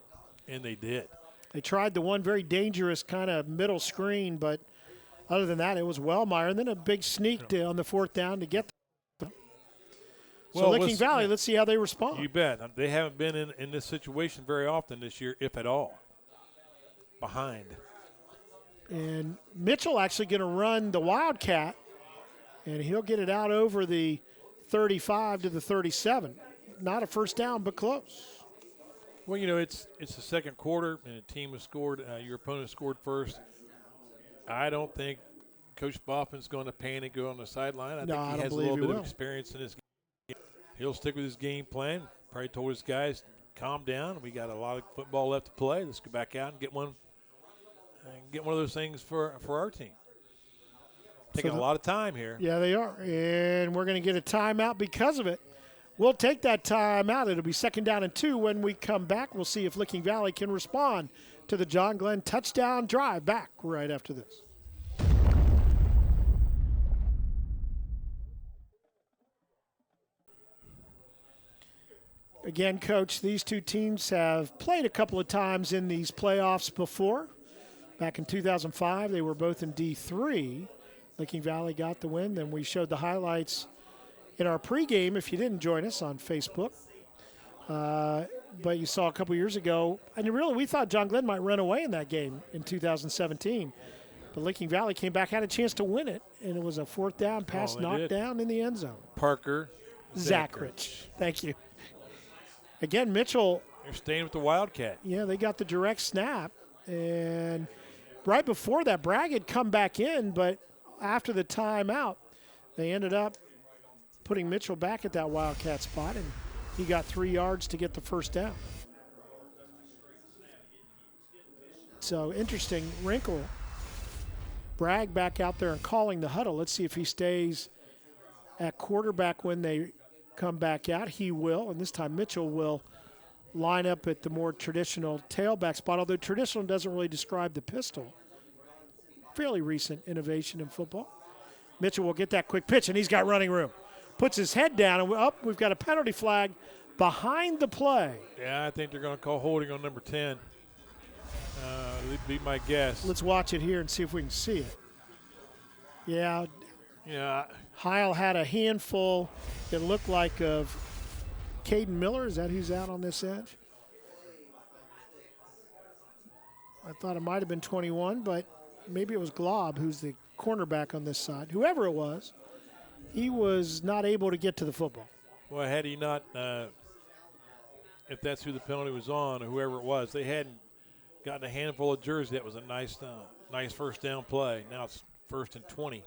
and they did. They tried the one very dangerous kind of middle screen, but other than that, it was Wellmeyer, and then a big sneak on the 4th down to get them. So Licking Valley, let's see how they respond. You bet. They haven't been in this situation very often this year, if at all. Behind. And Mitchell actually going to run the Wildcat, and he'll get it out over the 35 to the 37. Not a first down, but close. Well, you know, it's the second quarter, and a team has scored. Your opponent scored first. I don't think Coach Boffin's going to panic, go on the sideline. I think he has a little bit of experience in this game. He'll stick with his game plan. Probably told his guys, calm down. We got a lot of football left to play. Let's go back out and get one of those things for our team. Taking a lot of time here. Yeah, they are. And we're going to get a timeout because of it. We'll take that timeout. It'll be 2nd down and 2. When we come back, we'll see if Licking Valley can respond to the John Glenn touchdown drive. Back right after this. Again, Coach, these two teams have played a couple of times in these playoffs before. Back in 2005, they were both in D3. Licking Valley got the win. Then we showed the highlights in our pregame, if you didn't join us on Facebook. But you saw a couple years ago, and really we thought John Glenn might run away in that game in 2017. But Licking Valley came back, had a chance to win it, and it was a 4th down pass knocked down in the end zone. Parker Zachrich. Thank you. Again, Mitchell. You're staying with the Wildcat. Yeah, they got the direct snap. And right before that, Bragg had come back in, but after the timeout, they ended up putting Mitchell back at that Wildcat spot. And He got 3 yards to get the first down. So interesting wrinkle. Bragg back out there and calling the huddle. Let's see if he stays at quarterback when they come back out. He will, and this time Mitchell will line up at the more traditional tailback spot, although traditional doesn't really describe the pistol. Fairly recent innovation in football. Mitchell will get that quick pitch, and he's got running room. Puts his head down, and we've got a penalty flag behind the play. Yeah, I think they're going to call holding on number 10. That'd be my guess. Let's watch it here and see if we can see it. Yeah. Yeah. Heil had a handful, it looked like, of Caden Miller. Is that who's out on this edge? I thought it might have been 21, but maybe it was Glob, who's the cornerback on this side. Whoever it was, he was not able to get to the football. Well, had he not, if that's who the penalty was on or whoever it was, they hadn't gotten a handful of jerseys. That was a nice first down play. Now it's 1st and 20.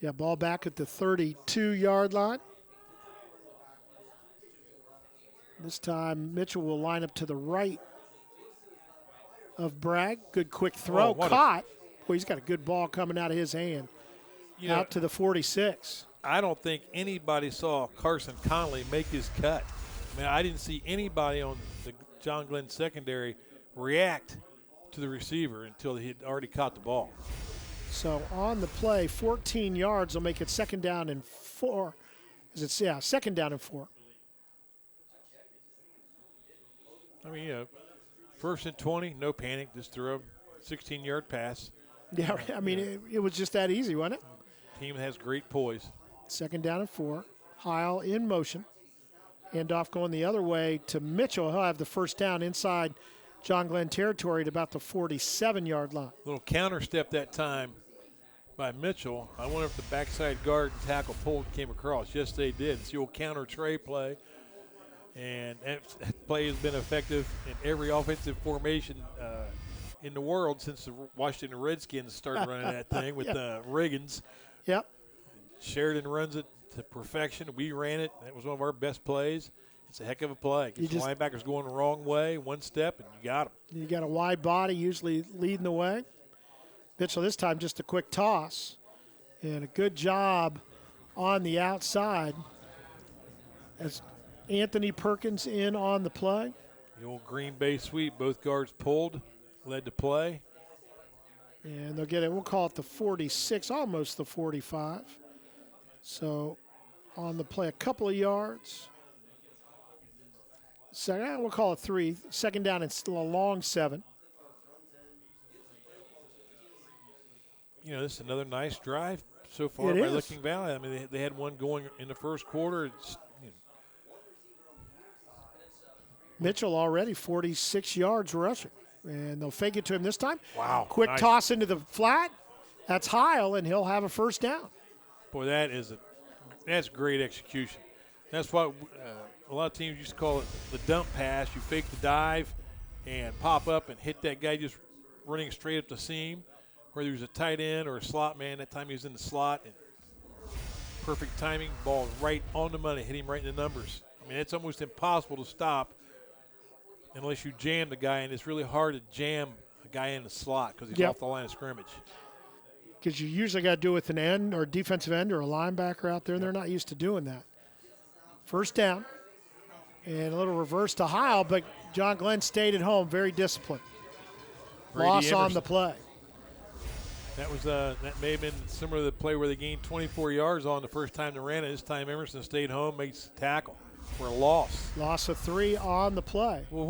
Yeah, ball back at the 32-yard line. This time Mitchell will line up to the right of Bragg. Good quick throw. Caught. Boy, he's got a good ball coming out of his hand. Out to the 46. I don't think anybody saw Carson Conley make his cut. I mean, I didn't see anybody on the John Glenn secondary react to the receiver until he had already caught the ball. So on the play, 14 yards will make it 2nd down and 4. Second down and 4. I mean, 1st and 20, no panic, just throw a 16-yard pass. Yeah, I mean, it was just that easy, wasn't it? Team has great poise. 2nd down and 4. Heil in motion. Handoff going the other way to Mitchell. He'll have the first down inside John Glenn territory at about the 47-yard line. Little counter step that time by Mitchell. I wonder if the backside guard and tackle pulled came across. Yes, they did. It's the old counter tray play. And that play has been effective in every offensive formation in the world since the Washington Redskins started running that thing with Riggins. Yep. Sheridan runs it to perfection. We ran it. That was one of our best plays. It's a heck of a play. Gets the linebackers going the wrong way, one step, and you got them. You got a wide body usually leading the way. Mitchell this time just a quick toss. And a good job on the outside as Anthony Perkins in on the play. The old Green Bay sweep. Both guards pulled, led the play. And they'll get it. We'll call it the 46, almost the 45. So on the play, a couple of yards. We'll call it 3. 2nd down and still a long 7. You know, this is another nice drive so far by Licking Valley. I mean, they had one going in the first quarter. Mitchell already 46 yards rushing. And they'll fake it to him this time. Wow. Quick toss into the flat. That's Heil, and he'll have a first down. Boy, that's great execution. That's what a lot of teams used to call it the dump pass. You fake the dive and pop up and hit that guy just running straight up the seam, whether he was a tight end or a slot man. That time he was in the slot. And perfect timing, ball right on the money, hit him right in the numbers. I mean, it's almost impossible to stop unless you jam the guy, and it's really hard to jam a guy in the slot because he's off the line of scrimmage. Because you usually got to do it with an end or a defensive end or a linebacker out there, and they're not used to doing that. First down, and a little reverse to Heil, but John Glenn stayed at home, very disciplined. Loss on the play. That may have been similar to the play where they gained 24 yards on the first time they ran it. This time Emerson stayed home, makes the tackle for a loss. Loss of 3 on the play. Well,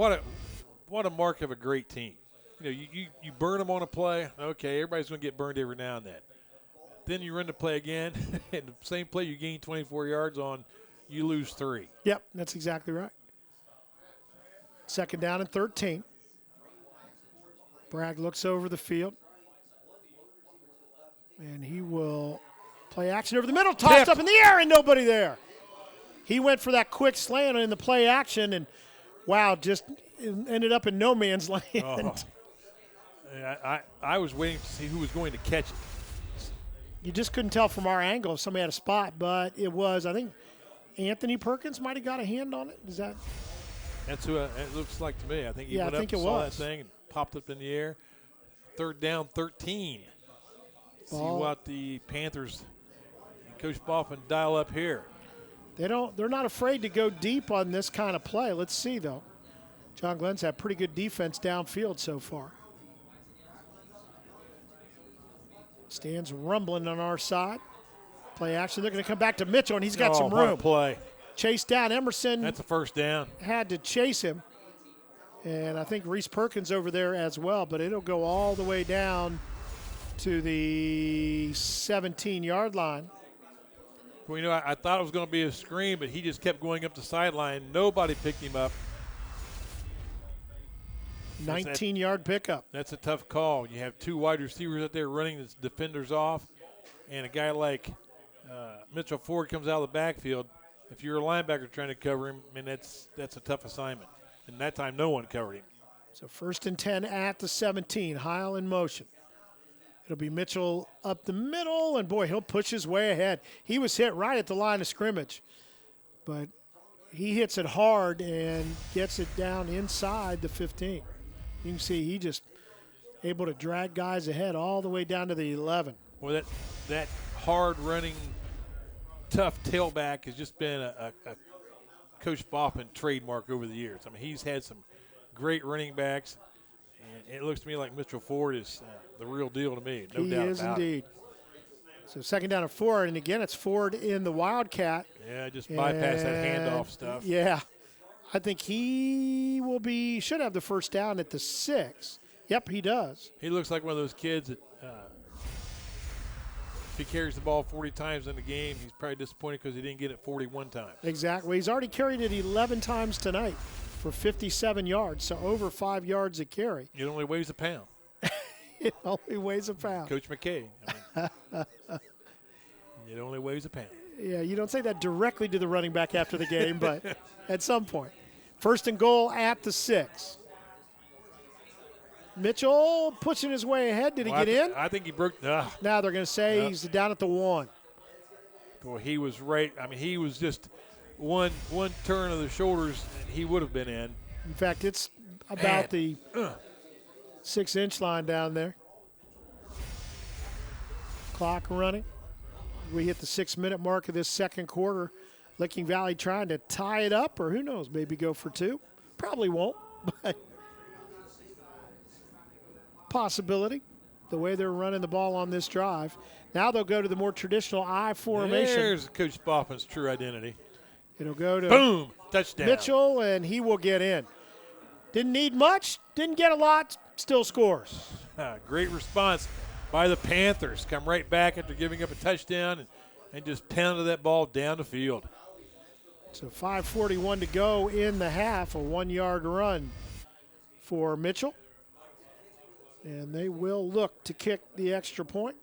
what a mark of a great team. You know, you burn them on a play. Okay, everybody's going to get burned every now and then. Then you run the play again, and the same play you gain 24 yards on, you lose 3. Yep, that's exactly right. 2nd down and 13. Bragg looks over the field. And he will play action over the middle, tossed up in the air, and nobody there. He went for that quick slant in the play action, and, wow, just ended up in no man's land. Oh. I was waiting to see who was going to catch it. You just couldn't tell from our angle if somebody had a spot, but it was, I think, Anthony Perkins might have got a hand on it. Is that? That's who it looks like to me. I think he Yeah, went I up think and it saw was. that thing and popped up in the air. 3rd down, 13. See Ball. what the Panthers and Coach Boffman dial up here. They're not afraid to go deep on this kind of play. Let's see, though. John Glenn's had pretty good defense downfield so far. Stands rumbling on our side. Play action. They're going to come back to Mitchell, and he's got some what a room. play. Chase down. Emerson That's a 1st down. had to chase him. And I think Reese Perkins over there as well, but it'll go all the way down to the 17-yard line. Well, you know, I thought it was going to be a screen, but he just kept going up the sideline. Nobody picked him up. 19-yard pickup. That's a tough call. You have 2 wide receivers out there running the defenders off, and a guy like Mitchell Ford comes out of the backfield. If you're a linebacker trying to cover him, I mean, that's a tough assignment. And that time, no one covered him. So 1st and 10 at the 17. Heil in motion. It'll be Mitchell up the middle, and boy, he'll push his way ahead. He was hit right at the line of scrimmage, but he hits it hard and gets it down inside the 15. You can see he just able to drag guys ahead all the way down to the 11. Well, that hard-running, tough tailback has just been a Coach Boffman trademark over the years. I mean, he's had some great running backs, and it looks to me like Mitchell Ford is the real deal to me. No doubt about it. He is indeed. So 2nd down and 4, and again, it's Ford in the Wildcat. Yeah, just bypass that handoff stuff. Yeah. I think he should have the 1st down at the 6. Yep, he does. He looks like one of those kids that if he carries the ball 40 times in the game, he's probably disappointed because he didn't get it 41 times. Exactly. He's already carried it 11 times tonight for 57 yards, so over 5 yards a carry. It only weighs a pound. It only weighs a pound. Coach McKay. It only weighs a pound. Yeah, you don't say that directly to the running back after the game, but at some point. 1st and goal at the 6. Mitchell pushing his way ahead. Did he get in? I think he broke. Now they're going to say he's down at the 1. Boy, he was right. I mean, he was just one turn of the shoulders, and he would have been in. In fact, it's about the 6-inch line down there. Clock running. We hit the 6-minute mark of this 2nd quarter. Licking Valley trying to tie it up, or who knows, maybe go for 2. Probably won't, but possibility, the way they're running the ball on this drive. Now they'll go to the more traditional I formation. There's Coach Boffman's true identity. It'll go to boom, touchdown. Mitchell, and he will get in. Didn't need much, didn't get a lot, still scores. Great response by the Panthers. Come right back after giving up a touchdown and just pounded that ball down the field. So 5:41 to go in the half, a 1-yard run for Mitchell. And they will look to kick the extra point.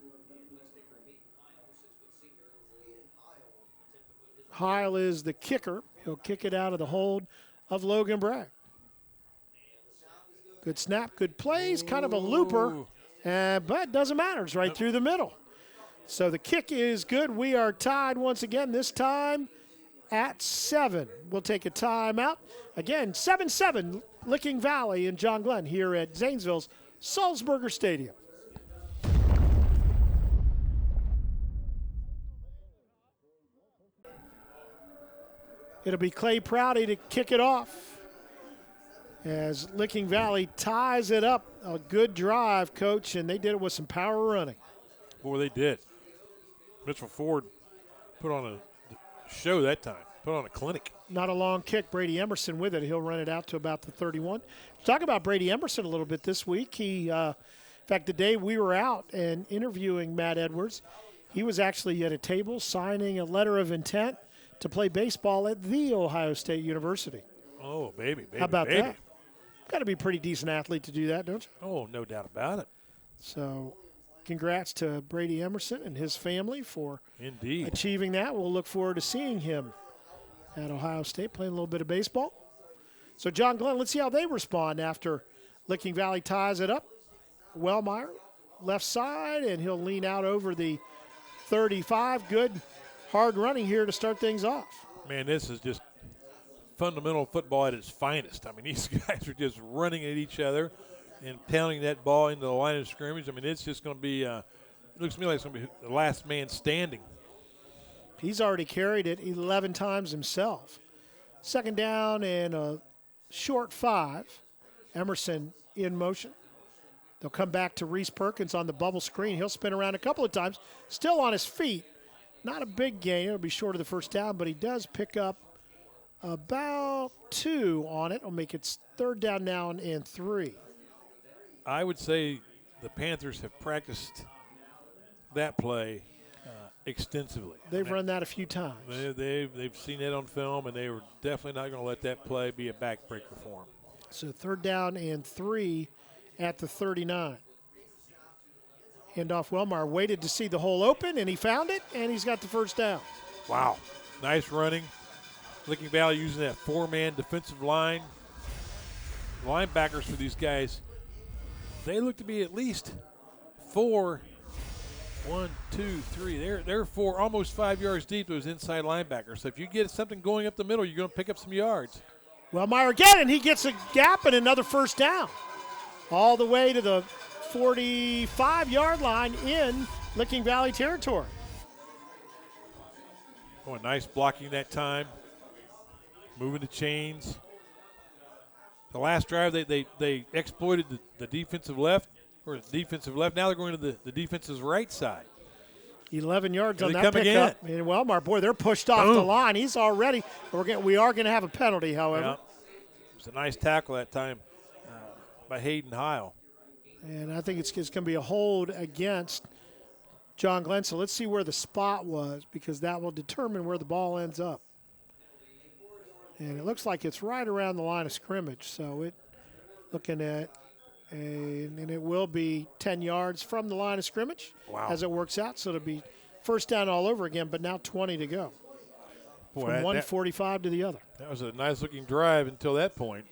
Heil is the kicker. He'll kick it out of the hold of Logan Bragg. Good snap, good plays, kind of a looper, but doesn't matter. It's right through the middle. So the kick is good. We are tied once again, this time at 7. We'll take a timeout. Again, 7-7, Licking Valley and John Glenn here at Zanesville's Salzburger Stadium. It'll be Clay Prouty to kick it off as Licking Valley ties it up. A good drive, Coach, and they did it with some power running. Boy, they did. Mitchell Ford put on a show that time, put on a clinic. Not a long kick. Brady Emerson with it. He'll run it out to about the 31. Talk about Brady Emerson a little bit this week. He, in fact, the day we were out and interviewing Matt Edwards, he was actually at a table signing a letter of intent to play baseball at The Ohio State University. Oh, baby. How about that? Got to be a pretty decent athlete to do that, don't you? Oh, no doubt about it. So congrats to Brady Emerson and his family for Indeed achieving that. We'll look forward to seeing him at Ohio State playing a little bit of baseball. So, John Glenn, let's see how they respond after Licking Valley ties it up. Wellmeyer, left side, and he'll lean out over the 35. Good hard running here to start things off. Man, this is just fundamental football at its finest. I mean, these guys are just running at each other and pounding that ball into the line of scrimmage. I mean, it's just going to be it looks to me like it's going to be the last man standing. He's already carried it 11 times himself. Second down and a short 5. Emerson in motion. They'll come back to Reese Perkins on the bubble screen. He'll spin around a couple of times, still on his feet. Not a big gain. It'll be short of the first down, but he does pick up about 2 on it. It'll make it third down now and 3. I would say the Panthers have practiced that play extensively. They've run that a few times. They've seen it on film, and they were definitely not going to let that play be a backbreaker for them. So third down and 3 at the 39. Handoff Wellmeyer waited to see the hole open, and he found it, and he's got the first down. Wow. Nice running. Licking Valley using that 4-man defensive line. Linebackers for these guys, they look to be at least 4. 1, 2, 3. They're 4, almost 5 yards deep, those inside linebackers. So if you get something going up the middle, you're going to pick up some yards. Wellmeyer again, and he gets a gap and another first down. All the way to the 45-yard line in Licking Valley territory. Oh, nice blocking that time. Moving the chains. The last drive, they exploited the defensive left, or the defensive left. Now they're going to the defense's right side. 11 yards on Here that they come pickup. again. And Wellmeyer, boy, they're pushed off the line. He's already. We are going to have a penalty, however. Yeah. It was a nice tackle that time by Hayden Heil. And I think it's going to be a hold against John Glenn. So let's see where the spot was, because that will determine where the ball ends up. And it looks like it's right around the line of scrimmage. So looking at, and it will be 10 yards from the line of scrimmage as it works out. So it'll be first down all over again, but now 20 to go. Boy, from 145 to the other. That was a nice-looking drive until that point.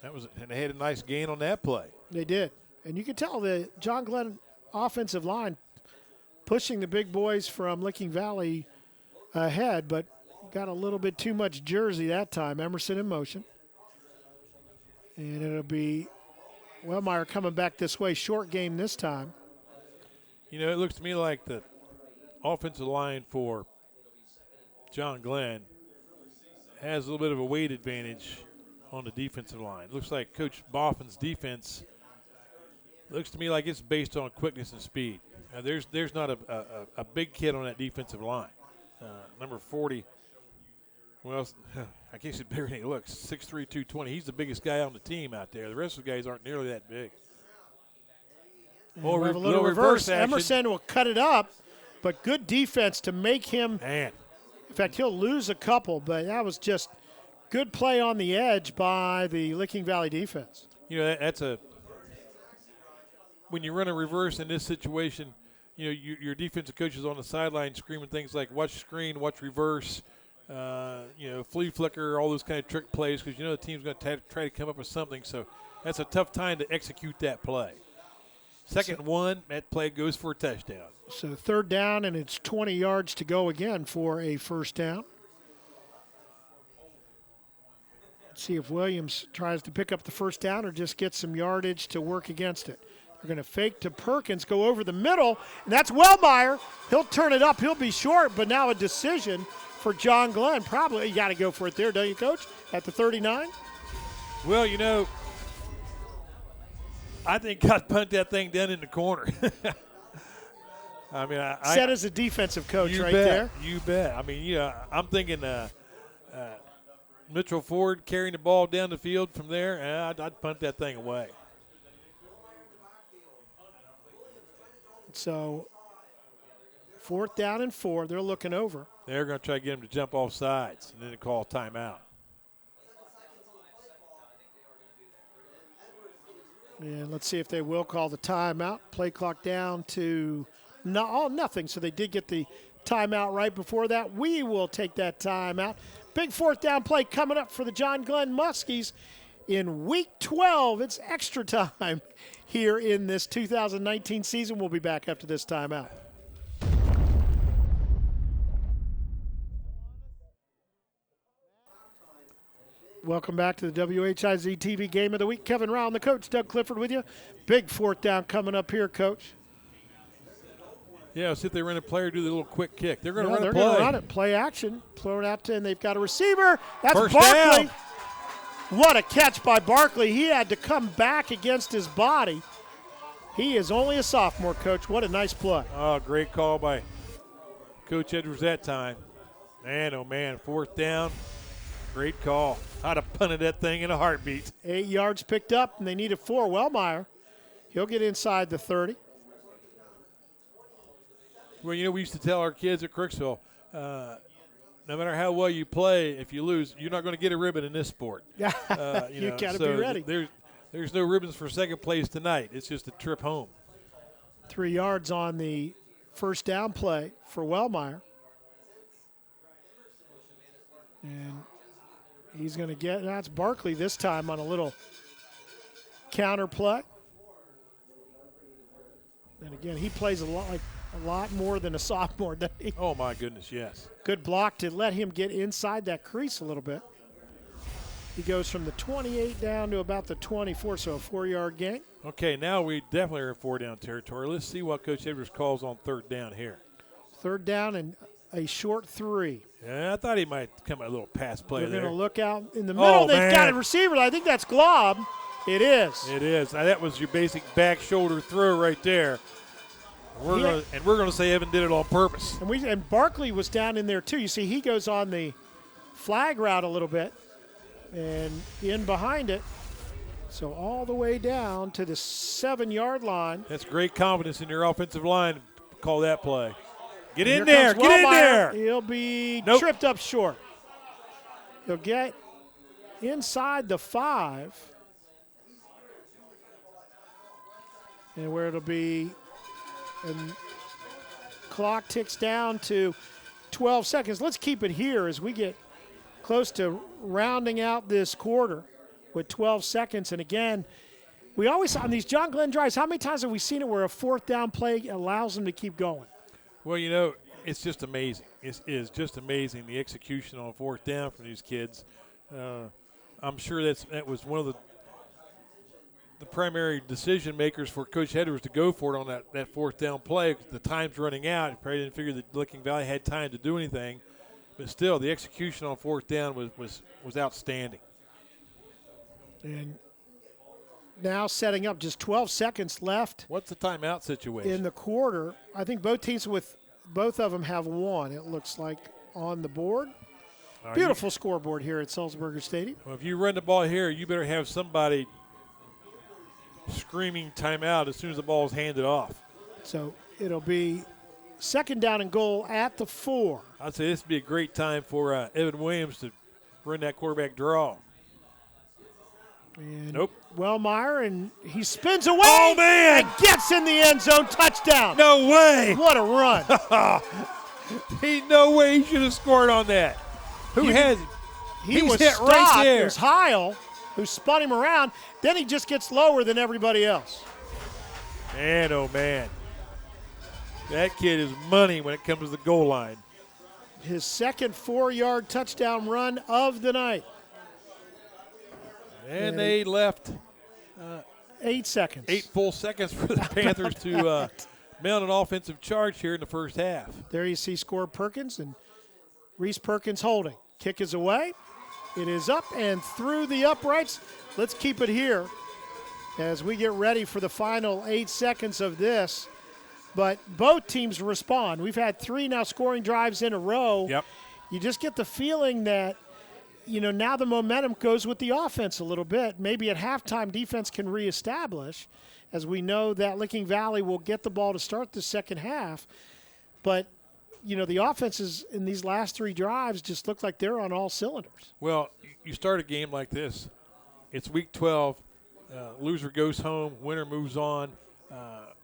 And they had a nice gain on that play. They did. And you can tell the John Glenn offensive line pushing the big boys from Licking Valley ahead, but got a little bit too much jersey that time. Emerson in motion. And it'll be Wellmeyer coming back this way. Short game this time. You know, it looks to me like the offensive line for John Glenn has a little bit of a weight advantage on the defensive line. It looks like Coach Boffin's defense looks to me like it's based on quickness and speed. There's not a big kid on that defensive line. Number 40, well, I guess he's bigger than he looks, 6'3", 220. He's the biggest guy on the team out there. The rest of the guys aren't nearly that big. We'll have a little reverse. Emerson will cut it up, but good defense to make him. Man. In fact, he'll lose a couple, but that was just good play on the edge by the Licking Valley defense. You know, that's when you run a reverse in this situation, you know, your defensive coach is on the sideline screaming things like watch screen, watch reverse, flea flicker, all those kind of trick plays, because you know the team's going to try to come up with something. So that's a tough time to execute that play. Second one, that play goes for a touchdown. So third down, and it's 20 yards to go again for a first down. Let's see if Williams tries to pick up the first down or just get some yardage to work against it. They're going to fake to Perkins, go over the middle, and that's Wellmeyer. He'll turn it up. He'll be short, but now a decision for John Glenn. Probably you got to go for it there, don't you, Coach, at the 39? Well, you know, I think God punt that thing down in the corner. I mean, Said as a defensive coach right bet, there. You bet. I mean, I'm thinking Mitchell Ford carrying the ball down the field from there, I'd punt that thing away. So fourth down and 4, they're looking over. They're going to try to get him to jump off sides, and then they call timeout. And let's see if they will call the timeout. Play clock down to nothing. So they did get the timeout right before that. We will take that timeout. Big fourth down play coming up for the John Glenn Muskies in Week 12. It's extra time here in this 2019 season. We'll be back after this timeout. Welcome back to the WHIZ-TV Game of the Week. Kevin Rowland, the coach, Doug Clifford with you. Big fourth down coming up here, Coach. Yeah, see if they run a play or do the little quick kick. They're going to run They're a play. going to run it. Play action. Throw it out to, and they've got a receiver. That's First Barkley. down. What a catch by Barkley. He had to come back against his body. He is only a sophomore, Coach. What a nice play. Oh, great call by Coach Edwards that time. Man, oh, man, fourth down. Great call. I'd have punted that thing in a heartbeat. 8 yards picked up, and they needed 4. Wellmeyer, he'll get inside the 30. Well, you know, we used to tell our kids at Crooksville, no matter how well you play, if you lose, you're not going to get a ribbon in this sport. Yeah, You got to so be ready. There's no ribbons for second place tonight. It's just a trip home. 3 yards on the first down play for Wellmeyer. And he's going to get, that's Barkley this time on a little counter play. And again, he plays a lot more than a sophomore, doesn't he? Oh, my goodness, yes. Good block to let him get inside that crease a little bit. He goes from the 28 down to about the 24, so a 4-yard gain. Okay, now we definitely are in 4-down territory. Let's see what Coach Edwards calls on third down here. Third down and a short 3. Yeah, I thought he might come a little pass play They're there. going to look out in the middle. They've got a receiver. I think that's Glob. It is. It is. Now, that was your basic back shoulder throw right there. We're going to say Evan did it on purpose. And Barkley was down in there too. You see, he goes on the flag route a little bit and in behind it. So all the way down to the 7-yard line. That's great confidence in your offensive line to call that play. Get in Here there. comes Get in Wellmeyer. there. He'll be Nope. tripped up short. He'll get inside the 5. And where it'll be, and clock ticks down to 12 seconds. Let's keep it here as we get close to rounding out this quarter with 12 seconds. And again, we always, on these John Glenn drives, how many times have we seen it where a fourth down play allows them to keep going? Well, you know, it's just amazing. It is just amazing, the execution on fourth down from these kids. I'm sure that was one of the primary decision makers for Coach Edwards to go for it on that fourth down play. The time's running out. He probably didn't figure that Licking Valley had time to do anything. But still, the execution on fourth down was outstanding. And now setting up just 12 seconds left. What's the timeout situation? In the quarter, I think both of them have 1, it looks like, on the board. Beautiful scoreboard here at Sulzberger Stadium. Well, if you run the ball here, you better have somebody screaming timeout as soon as the ball is handed off. So it'll be second down and goal at the 4. I'd say this would be a great time for Evan Williams to run that quarterback draw. And nope. Wellmeyer, and he spins away. Oh, man. And gets in the end zone. Touchdown. No way. What a run. No way he should have scored on that. He was hit stopped. right there. It was Heil who spun him around. Then he just gets lower than everybody else. Man, oh, man. That kid is money when it comes to the goal line. His second 4-yard touchdown run of the night. And they left 8 seconds. 8 full seconds for the Panthers to mount an offensive charge here in the first half. There you see Score Perkins and Reese Perkins holding. Kick is away. It is up and through the uprights. Let's keep it here as we get ready for the final 8 seconds of this. But both teams respond. We've had 3 now scoring drives in a row. Yep. You just get the feeling that, you know, now the momentum goes with the offense a little bit. Maybe at halftime defense can reestablish, as we know that Licking Valley will get the ball to start the second half. But, you know, the offenses in these last 3 drives just look like they're on all cylinders. Well, you start a game like this. It's week 12. Loser goes home. Winner moves on.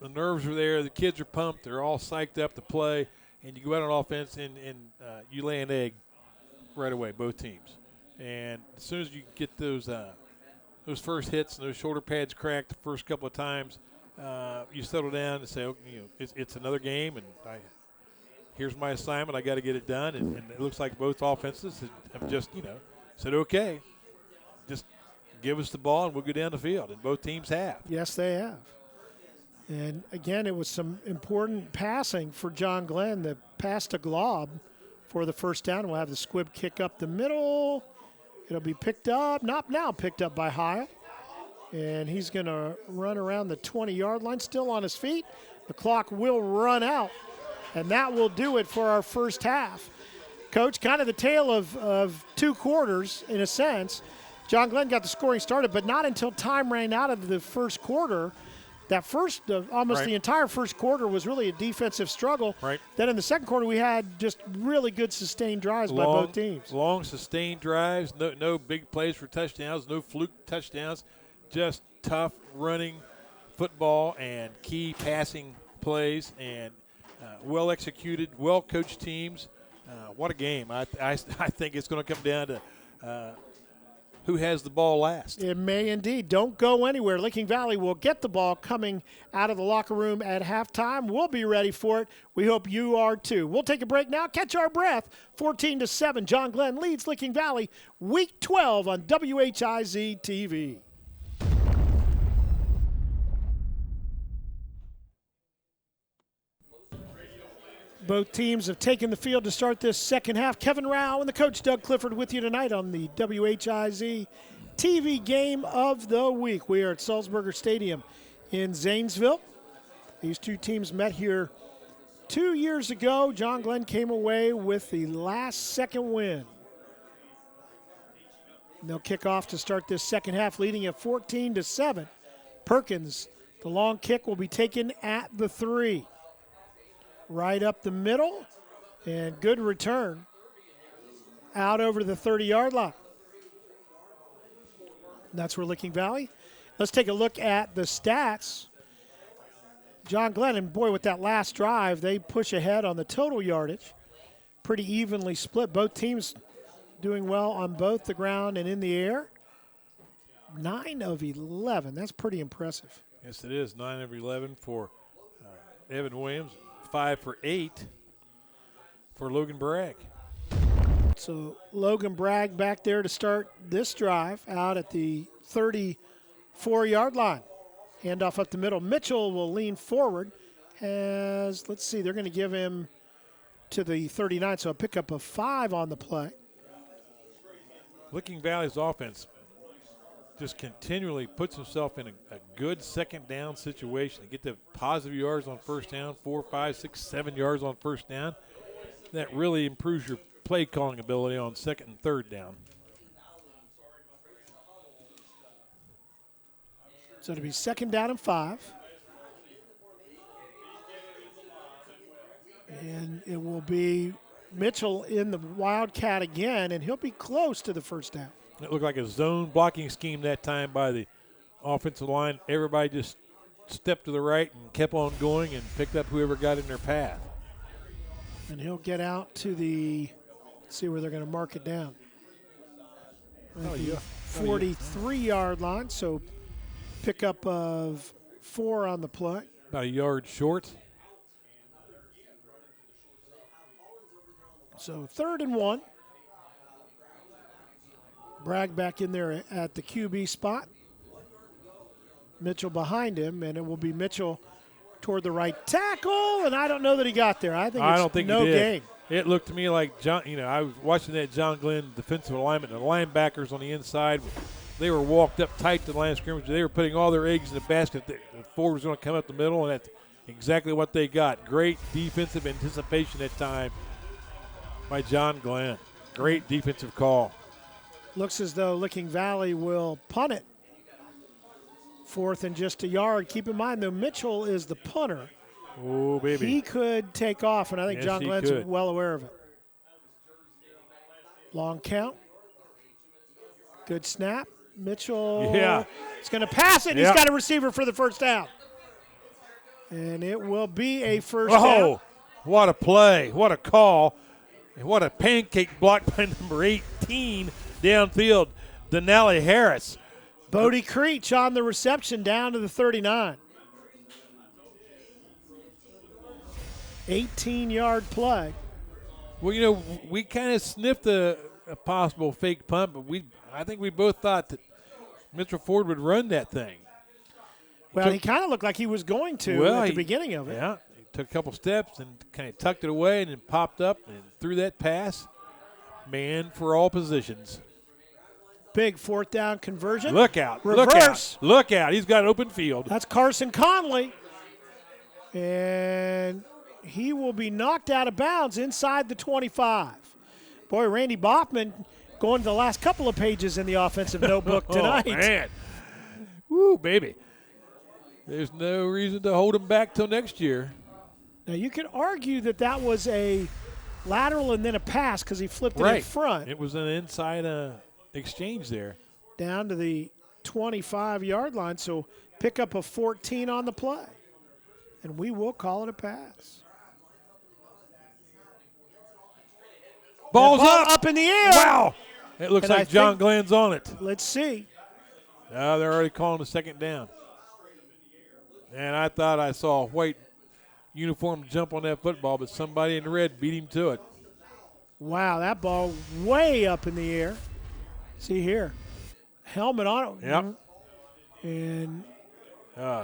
The nerves are there. The kids are pumped. They're all psyched up to play. And you go out on offense and you lay an egg right away, both teams. And as soon as you get those first hits and those shoulder pads cracked the first couple of times, you settle down and say, okay, you know, it's another game, and here's my assignment. I got to get it done. And it looks like both offenses have just, you know, said, okay, give us the ball, and we'll go down the field. And both teams have. Yes, they have. And, again, it was some important passing for John Glenn. The pass to Glob for the first down. We'll have the squib kick up the middle. It'll be picked up, not now picked up by Heil. And he's going to run around the 20-yard line, still on his feet. The clock will run out, and that will do it for our first half. Coach, kind of the tale of two quarters in a sense. John Glenn got the scoring started, but not until time ran out of the first quarter. That first, almost Right. the entire first quarter was really a defensive struggle. Right. Then in the second quarter, we had just really good sustained drives by both teams. Long, sustained drives, no big plays for touchdowns, no fluke touchdowns, just tough running football and key passing plays and well-executed, well-coached teams. What a game. I think it's going to come down to who has the ball last. It may indeed. Don't go anywhere. Licking Valley will get the ball coming out of the locker room at halftime. We'll be ready for it. We hope you are too. We'll take a break now. Catch our breath. 14-7. John Glenn leads Licking Valley. Week 12 on WHIZ-TV. Both teams have taken the field to start this second half. Kevin Rao and the coach Doug Clifford with you tonight on the WHIZ TV Game of the Week. We are at Salzburger Stadium in Zanesville. These two teams met here 2 years ago. John Glenn came away with the last-second win. And they'll kick off to start this second half, leading at 14-7. Perkins, the long kick will be taken at the 3. Right up the middle, and good return out over the 30-yard line. That's where Licking Valley. Let's take a look at the stats. John Glenn, and boy, with that last drive, they push ahead on the total yardage. Pretty evenly split. Both teams doing well on both the ground and in the air. 9 of 11. That's pretty impressive. Yes, it is. 9 of 11 for Evan Williams. 5 for 8 for Logan Bragg. So Logan Bragg back there to start this drive out at the 34-yard line. Handoff up the middle. Mitchell will lean forward as, let's see, they're going to give him to the 39, so a pickup of 5 on the play. Licking Valley's offense just continually puts himself in a good second down situation to get the positive yards on first down, 4, 5, 6, 7 yards on first down. That really improves your play calling ability on second and third down. So it'll be second down and 5. And it will be Mitchell in the Wildcat again, and he'll be close to the first down. It looked like a zone blocking scheme that time by the offensive line. Everybody just stepped to the right and kept on going and picked up whoever got in their path. And he'll get out to the, let's see where they're going to mark it down. At the 43-yard line, so pickup of 4 on the play. About a yard short. So 3rd and 1. Bragg back in there at the QB spot. Mitchell behind him, and it will be Mitchell toward the right tackle, and I don't know that he got there. I don't think no he did. gain. It looked to me like John. I was watching that John Glenn defensive alignment, and the linebackers on the inside, they were walked up tight to the line of scrimmage. They were putting all their eggs in the basket. The forward was going to come up the middle, and that's exactly what they got. Great defensive anticipation at time by John Glenn. Great defensive call. Looks as though Licking Valley will punt it. 4th and just a yard. Keep in mind, though, Mitchell is the punter. Oh, baby. He could take off, and I think Yes, John he Glenn's could. well aware of it. Long count. Good snap. Mitchell is going to pass it. And Yeah. He's got a receiver for the first down. And it will be a first down. Oh, what a play. What a call. And what a pancake block by number 18 downfield, Denali Harris. Bodie Creech on the reception down to the 39. 18-yard play. Well, we kind of sniffed a possible fake punt, but I think we both thought that Mitchell Ford would run that thing. Well, he kind of looked like he was going to at the beginning of it. Yeah, he took a couple steps and kind of tucked it away and then popped up and threw that pass. Man for all positions. Big fourth down conversion. Look out. Reverse. Look out. He's got open field. That's Carson Conley. And he will be knocked out of bounds inside the 25. Boy, Randy Boffman going to the last couple of pages in the offensive notebook tonight. Oh, man. Woo, baby. There's no reason to hold him back till next year. Now, you could argue that was a lateral and then a pass because he flipped it in front. It was an inside exchange there. Down to the 25-yard line, so pick up a 14 on the play. And we will call it a pass. Ball's up in the air. Wow. It looks like John Glenn's on it. Let's see. They're already calling a second down. And I thought I saw a white uniform jump on that football, but somebody in red beat him to it. Wow, that ball way up in the air. See here. Helmet on it. Yep. And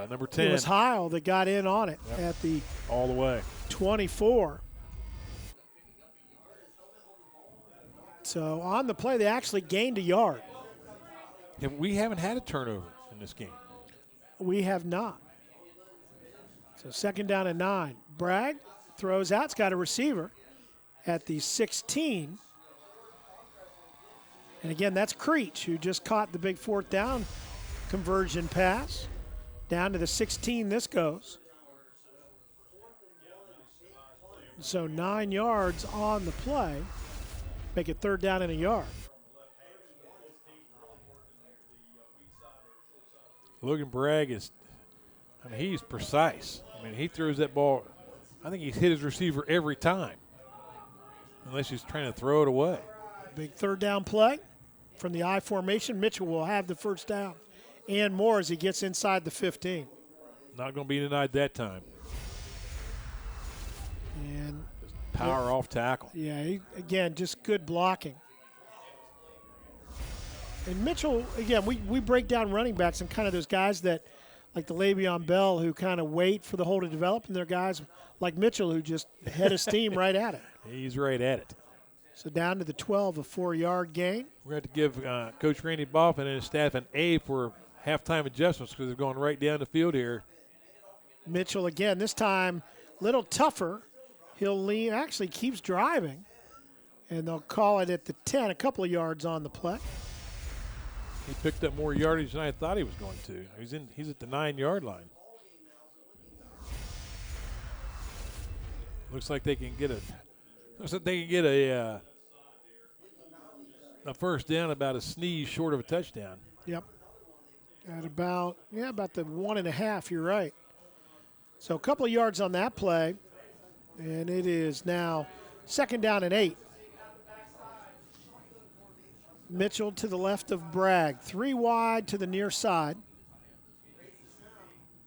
number 10. it was Heil that got in on it at the all the way 24. So on the play, they actually gained a yard. We haven't had a turnover in this game. We have not. So second down and 9. Bragg throws out. It's got a receiver at the 16. And again, that's Creech, who just caught the big fourth down conversion pass. Down to the 16 this goes. So 9 yards on the play. Make it third down and a yard. Logan Bragg he's precise. He throws that ball. I think he's hit his receiver every time, unless he's trying to throw it away. Big third down play from the I formation. Mitchell will have the first down and more as he gets inside the 15. Not going to be denied that time. And power off tackle. Yeah, again, just good blocking. And Mitchell, again, we break down running backs and kind of those guys that, like the Le'Veon Bell, who kind of wait for the hole to develop, and they're guys like Mitchell who just head of steam right at it. He's right at it. So down to the 12, a 4-yard gain. We're going to give Coach Randy Boffin and his staff an A for halftime adjustments because they're going right down the field here. Mitchell again, this time a little tougher. He'll lean, actually keeps driving, and they'll call it at the 10, a couple of yards on the play. He picked up more yardage than I thought he was going to. He's at the 9-yard line. Looks like they can get a first down about a sneeze short of a touchdown. Yep. At about the 1.5, you're right. So a couple of yards on that play, and it is now second down and 8. Mitchell to the left of Bragg. 3 wide to the near side.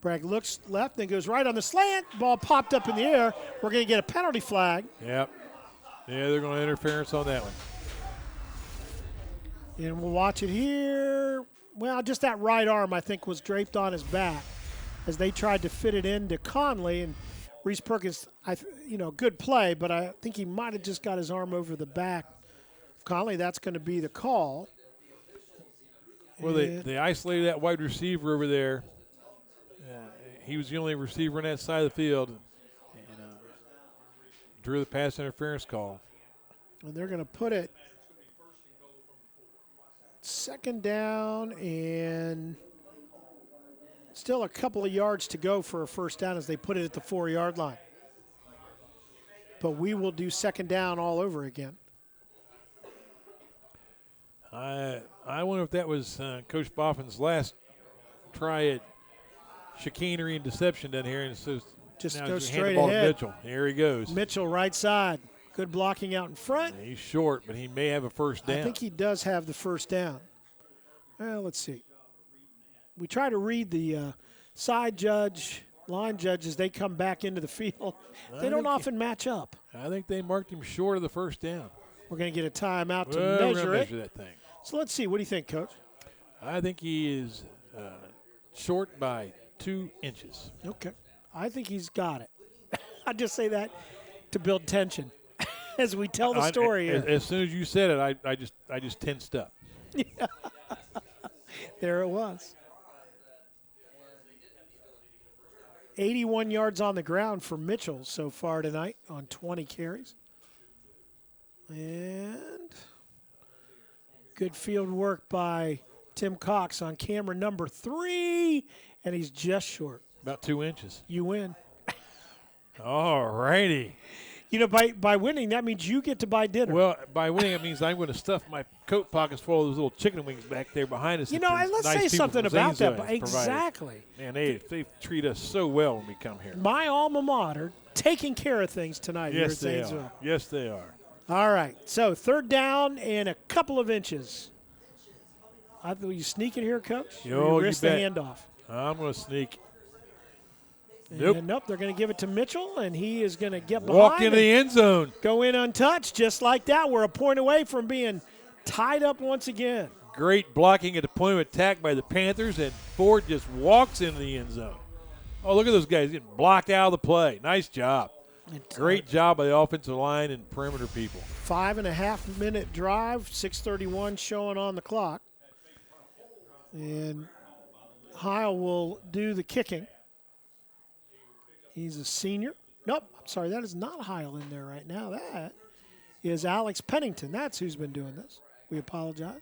Bragg looks left, then goes right on the slant. Ball popped up in the air. We're going to get a penalty flag. Yep. Yeah, they're going to interference on that one. And we'll watch it here. Well, just that right arm, I think, was draped on his back as they tried to fit it into Conley. And Reese Perkins, good play, but I think he might have just got his arm over the back of Conley. That's going to be the call. Well, they isolated that wide receiver over there. He was the only receiver on that side of the field. And drew the pass interference call. And they're going to put it second down and still a couple of yards to go for a first down as they put it at the 4-yard line. But we will do second down all over again. I wonder if that was Coach Boffin's last try at chicanery and deception down here. And so just now go he's straight hand the ball to ahead. Mitchell. Here he goes. Mitchell right side. Good blocking out in front. He's short, but he may have a first down. I think he does have the first down. Well, let's see. We try to read the side judge, line judges. They come back into the field. They don't often match up. I think they marked him short of the first down. We're going to get a timeout to We're measure gonna it. measure that thing. So let's see. What do you think, Coach? I think he is short by 2 inches. Okay. I think he's got it. I just say that to build tension as we tell the story here. As soon as you said it, I just tensed up. There it was. 81 yards on the ground for Mitchell so far tonight on 20 carries. And good field work by Tim Cox on camera number 3, and he's just short. About 2 inches. You win. All righty. You know, by winning, that means you get to buy dinner. Well, by winning, it means I'm going to stuff my coat pockets full of those little chicken wings back there behind us. You know, and let's say something about that. Exactly. Man, they treat us so well when we come here. My alma mater taking care of things tonight here at Zanesville. Yes, they are. All right, so 3rd down and a couple of inches. Will you sneak it here, Coach? Yo, you risk the handoff. I'm going to sneak. And nope, they're going to give it to Mitchell, and he is going to get behind. Walk into the end zone. Go in untouched, just like that. We're a point away from being tied up once again. Great blocking at the point of attack by the Panthers, and Ford just walks into the end zone. Oh, look at those guys getting blocked out of the play. Nice job. Great job by the offensive line and perimeter people. 5.5-minute drive, 6:31 showing on the clock. And Heil will do the kicking. He's a senior. Nope, I'm sorry, that is not Heil in there right now. That is Alex Pennington. That's who's been doing this. We apologize.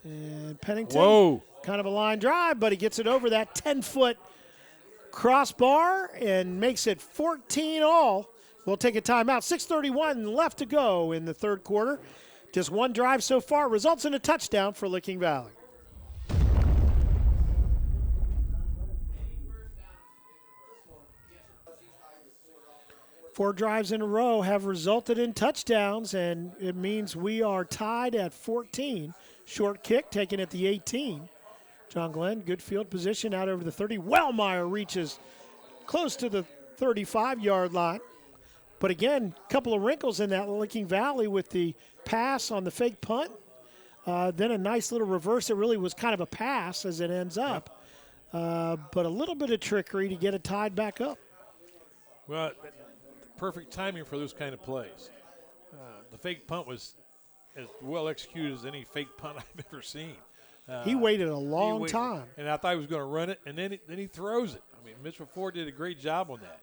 And Pennington, kind of a line drive, but he gets it over that 10-foot crossbar and makes it 14 all. We'll take a timeout. 6:31 left to go in the 3rd quarter. Just one drive so far results in a touchdown for Licking Valley. Four drives in a row have resulted in touchdowns, and it means we are tied at 14. Short kick taken at the 18. John Glenn, good field position out over the 30. Wellmeyer reaches close to the 35-yard line. But again, a couple of wrinkles in that Licking Valley with the pass on the fake punt. Then a nice little reverse. It really was kind of a pass as it ends up. But a little bit of trickery to get it tied back up. Well, perfect timing for those kind of plays. The fake punt was as well executed as any fake punt I've ever seen. He waited a long time. And I thought he was going to run it, and then he throws it. I mean, Mitchell Ford did a great job on that.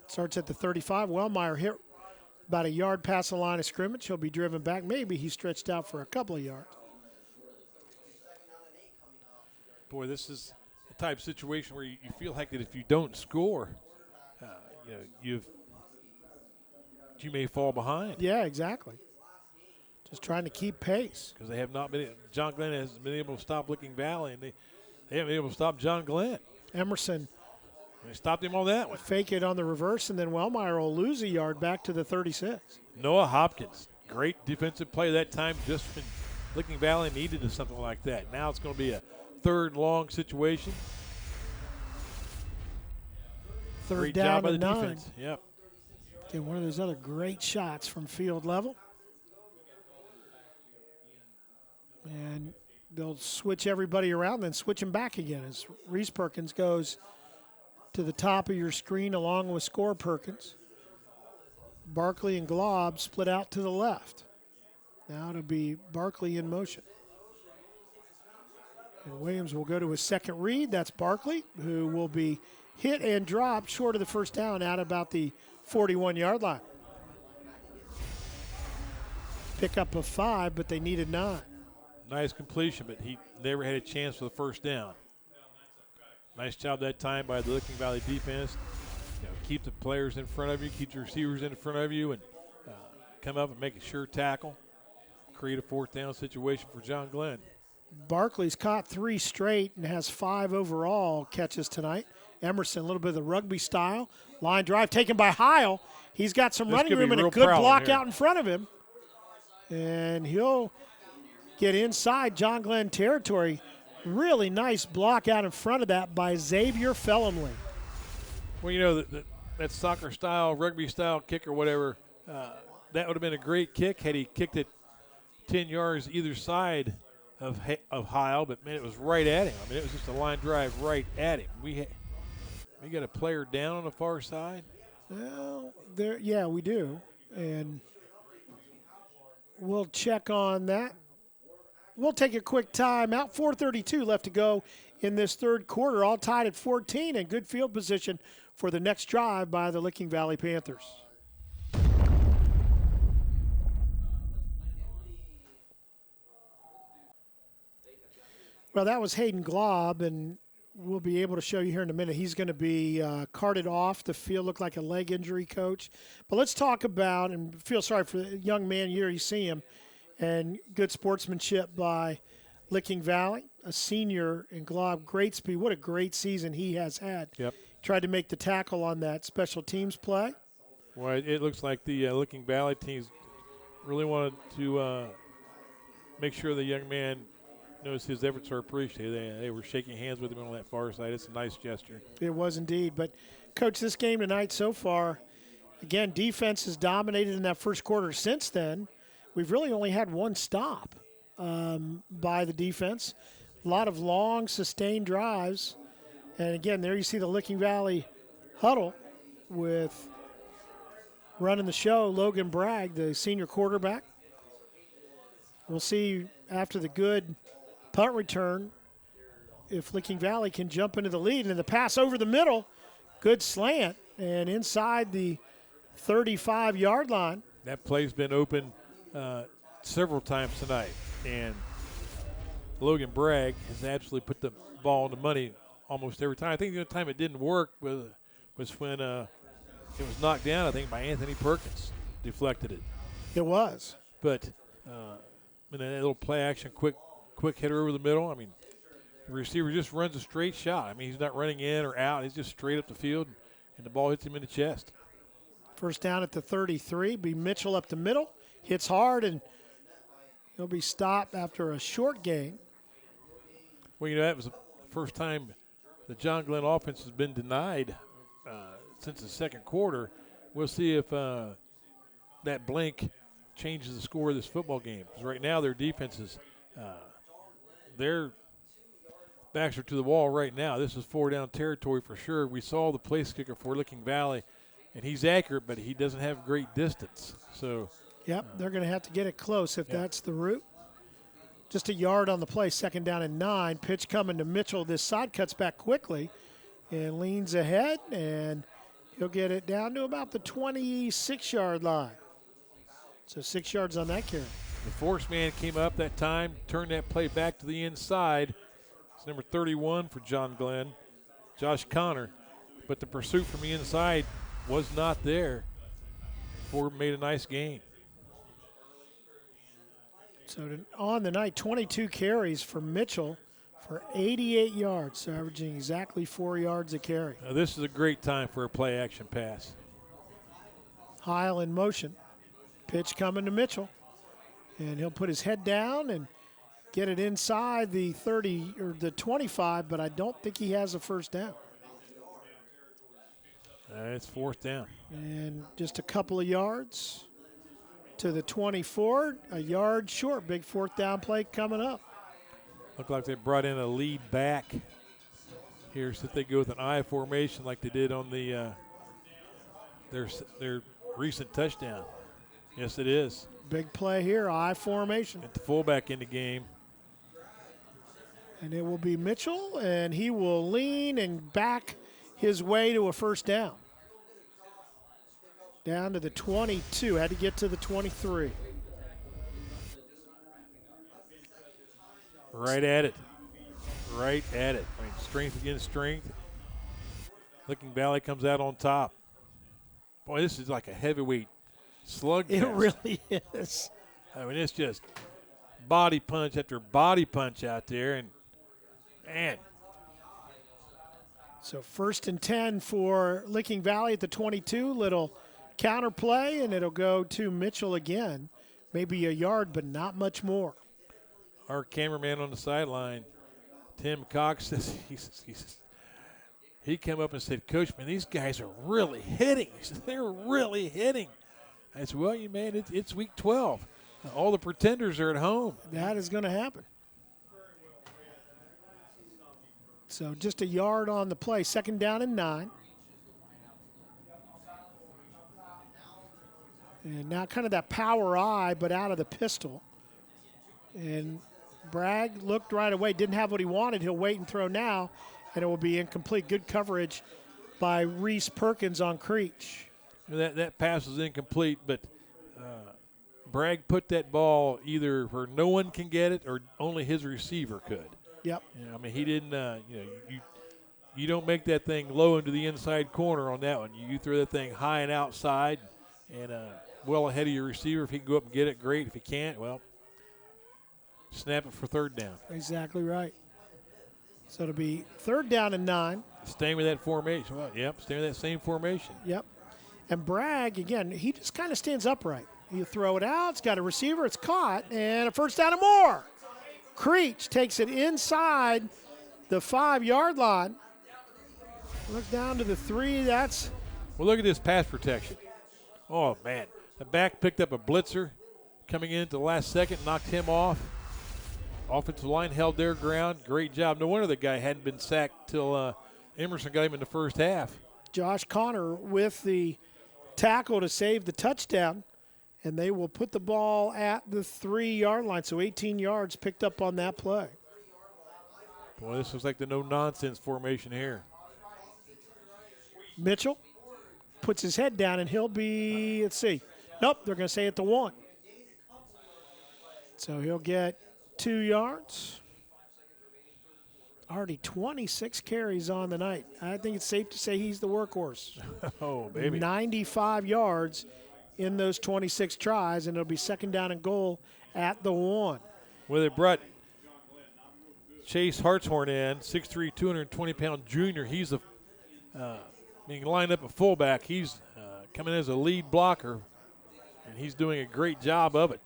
Starts at the 35. Wellmeyer hit about a yard past the line of scrimmage. He'll be driven back. Maybe he stretched out for a couple of yards. Boy, this is the type of situation where you feel like that if you don't score, you may fall behind. Yeah, exactly. Just trying to keep pace. Because they have not been – John Glenn has been able to stop Licking Valley, and they haven't been able to stop John Glenn. Emerson. They stopped him on that one. Fake it on the reverse, and then Wellmeyer will lose a yard back to the 36. Noah Hopkins, great defensive play that time just when Licking Valley needed something like that. Now it's going to be a 3rd long situation. Third great down job by the and 9. defense. Yep. Again, one of those other great shots from field level. And they'll switch everybody around, then switch them back again as Reese Perkins goes to the top of your screen along with Score Perkins. Barkley and Glob split out to the left. Now it'll be Barkley in motion. And Williams will go to his second read. That's Barkley, who will be hit and dropped short of the first down at about the 41-yard line. Pickup of 5, but they needed 9. Nice completion, but he never had a chance for the first down. Nice job that time by the Licking Valley defense. Keep the players in front of you, keep the receivers in front of you, and come up and make a sure tackle. Create a 4th down situation for John Glenn. Barkley's caught 3 straight and has 5 overall catches tonight. Emerson, a little bit of the rugby style. Line drive taken by Heil. He's got some running room and a good block out in front of him. And he'll get inside John Glenn territory. Really nice block out in front of that by Xavier Fellamley. Well, that soccer-style, rugby-style kick or whatever, that would have been a great kick had he kicked it 10 yards either side of Heil, but man, it was right at him. I mean, it was just a line drive right at him. We got a player down on the far side. Well, yeah, we do, and we'll check on that. We'll take a quick time out. 4:32 left to go in this third quarter, all tied at 14, and good field position for the next drive by the Licking Valley Panthers. Well, that was Hayden Glob, and we'll be able to show you here in a minute. He's going to be carted off the field, looked like a leg injury, Coach. But let's talk about, and feel sorry for the young man, you see him, and good sportsmanship by Licking Valley, a senior in Glob, great speed. What a great season he has had. Yep. Tried to make the tackle on that special teams play. Well, it looks like the Licking Valley teams really wanted to make sure the young man knows his efforts are appreciated. They were shaking hands with him on that far side. It's a nice gesture. It was indeed. But, Coach, this game tonight so far, again, defense has dominated in that first quarter. Since then, we've really only had one stop by the defense. A lot of long, sustained drives. And, again, there you see the Licking Valley huddle with running the show, Logan Bragg, the senior quarterback. We'll see after the good punt return if Licking Valley can jump into the lead. And the pass over the middle, good slant, and inside the 35-yard line. That play's been open several times tonight, and Logan Bragg has absolutely put the ball in the money almost every time. I think the only time it didn't work was when it was knocked down, I think, by Anthony Perkins. Deflected it. It was. But that little play action, quick hitter over the middle. I mean, the receiver just runs a straight shot. I mean, he's not running in or out. He's just straight up the field, and the ball hits him in the chest. First down at the 33. Be Mitchell up the middle. Hits hard, and he'll be stopped after a short gain. Well, that was the first time the John Glenn offense has been denied since the second quarter. We'll see if that blink changes the score of this football game. Because right now their defense is their backs are to the wall right now. This is 4-down territory for sure. We saw the place kicker for Licking Valley, and he's accurate, but he doesn't have great distance. So, yep, they're going to have to get it close if that's the route. Just a yard on the play, 2nd down and 9. Pitch coming to Mitchell. This side cuts back quickly and leans ahead, and he'll get it down to about the 26-yard line. So 6 yards on that carry. The force man came up that time, turned that play back to the inside. It's number 31 for John Glenn, Josh Connor. But the pursuit from the inside was not there. Ford made a nice gain. So on the night, 22 carries for Mitchell for 88 yards, so averaging exactly 4 yards a carry. Now this is a great time for a play-action pass. Heil in motion. Pitch coming to Mitchell. And he'll put his head down and get it inside the 30 or the 25, but I don't think he has a first down. It's 4th down. And just a couple of yards to the 24, a yard short. Big 4th down play coming up. Looked like they brought in a lead back here, so that they go with an I formation like they did on the their recent touchdown. Yes, it is. Big play here, I formation. Get the fullback in the game. And it will be Mitchell, and he will lean and back his way to a first down. Down to the 22, had to get to the 23. Right at it. Right at it. I mean, strength against strength. Licking Valley comes out on top. Boy, this is like a heavyweight slug. It really is. I mean, it's just body punch after body punch out there, and man. So 1st and 10 for Licking Valley at the 22. Little counter play, and it'll go to Mitchell again. Maybe a yard, but not much more. Our cameraman on the sideline, Tim Cox, says he came up and said, "Coach, man, these guys are really hitting." He said, "They're really hitting." I said, "Well, man, it's week 12. All the pretenders are at home." That is going to happen. So just a yard on the play, 2nd down and 9. And now kind of that power eye, but out of the pistol. And Bragg looked right away, didn't have what he wanted. He'll wait and throw now, and it will be incomplete. Good coverage by Reese Perkins on Creech. That pass was incomplete, but Bragg put that ball either where no one can get it or only his receiver could. Yep. I mean, he didn't. You don't make that thing low into the inside corner on that one. You throw that thing high and outside, and well ahead of your receiver. If he can go up and get it, great. If he can't, well, snap it for 3rd down. Exactly right. So it'll be 3rd down and 9. Staying with that formation. Well, yep, staying with that same formation. Yep. And Bragg, again, he just kind of stands upright. You throw it out, it's got a receiver, it's caught, and a 1st down and more. Creech takes it inside the 5-yard line. Look down to the 3. That's. Well, look at this pass protection. Oh, man. The back picked up a blitzer coming in at the last second, knocked him off. Offensive line held their ground. Great job. No wonder the guy hadn't been sacked till Emerson got him in the first half. Josh Connor with the tackle to save the touchdown. And they will put the ball at the 3-yard line. So 18 yards picked up on that play. Boy, this looks like the no-nonsense formation here. Mitchell puts his head down, and he'll be, let's see. Nope, they're going to say at the 1. So he'll get 2 yards. Already 26 carries on the night. I think it's safe to say he's the workhorse. Oh, baby. 95 yards in those 26 tries, and it'll be 2nd down and goal at the 1. Well, they brought Chase Hartshorn in, 6'3", 220-pound junior. He's being lined up at fullback. He's coming as a lead blocker, and he's doing a great job of it.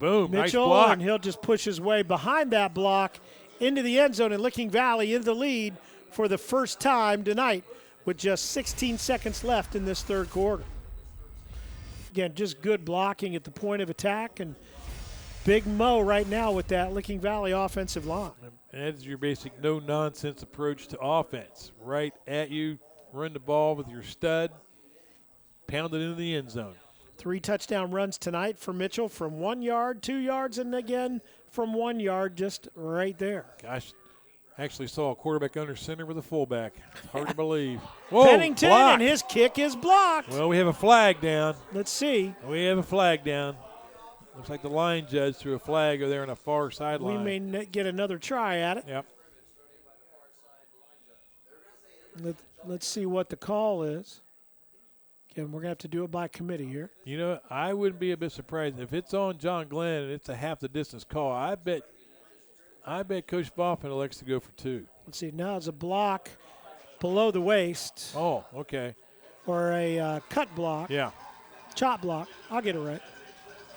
Boom, nice Mitchell, block. and he'll just push his way behind that block into the end zone, and Licking Valley in the lead for the first time tonight with just 16 seconds left in this 3rd quarter. Again, just good blocking at the point of attack, and Big Mo right now with that Licking Valley offensive line. And that's your basic no-nonsense approach to offense. Right at you, run the ball with your stud, pound it into the end zone. 3 touchdown runs tonight for Mitchell from 1 yard, 2 yards, and again from 1 yard, just right there. Gosh, actually saw a quarterback under center with a fullback. Hard to believe. Whoa, Pennington, blocked. and his kick is blocked. Well, we have a flag down. Let's see. We have a flag down. Looks like the line judge threw a flag over there on the far sideline. We may get another try at it. Yep. Let's see what the call is. Again, we're going to have to do it by committee here. You know, I wouldn't be a bit surprised if it's on John Glenn and it's a half the distance call. I bet Coach Boffin elects to go for 2. Let's see. Now it's a block below the waist. Oh, okay. Or a cut block. Yeah. Chop block. I'll get it right.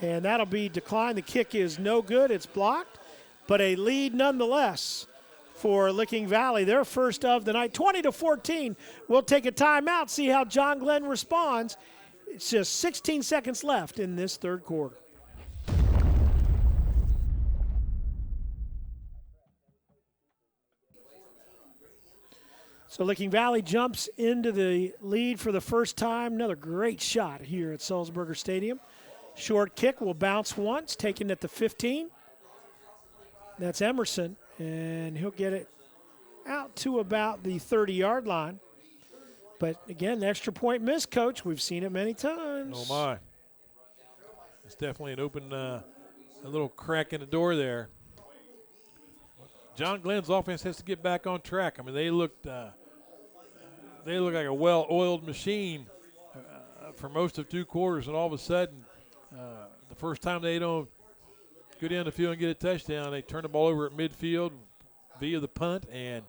And that'll be declined. The kick is no good. It's blocked. But a lead nonetheless for Licking Valley. Their first of the night. 20-14. We'll take a timeout, see how John Glenn responds. It's just 16 seconds left in this 3rd quarter. So Licking Valley jumps into the lead for the first time. Another great shot here at Sulzberger Stadium. Short kick will bounce once, taken at the 15. That's Emerson, and he'll get it out to about the 30-yard line. But, again, extra point miss, Coach. We've seen it many times. Oh, my. It's definitely an open, a little crack in the door there. John Glenn's offense has to get back on track. I mean, they look like a well-oiled machine for most of 2 quarters, and all of a sudden, the first time they don't go down the field and get a touchdown, they turn the ball over at midfield via the punt, and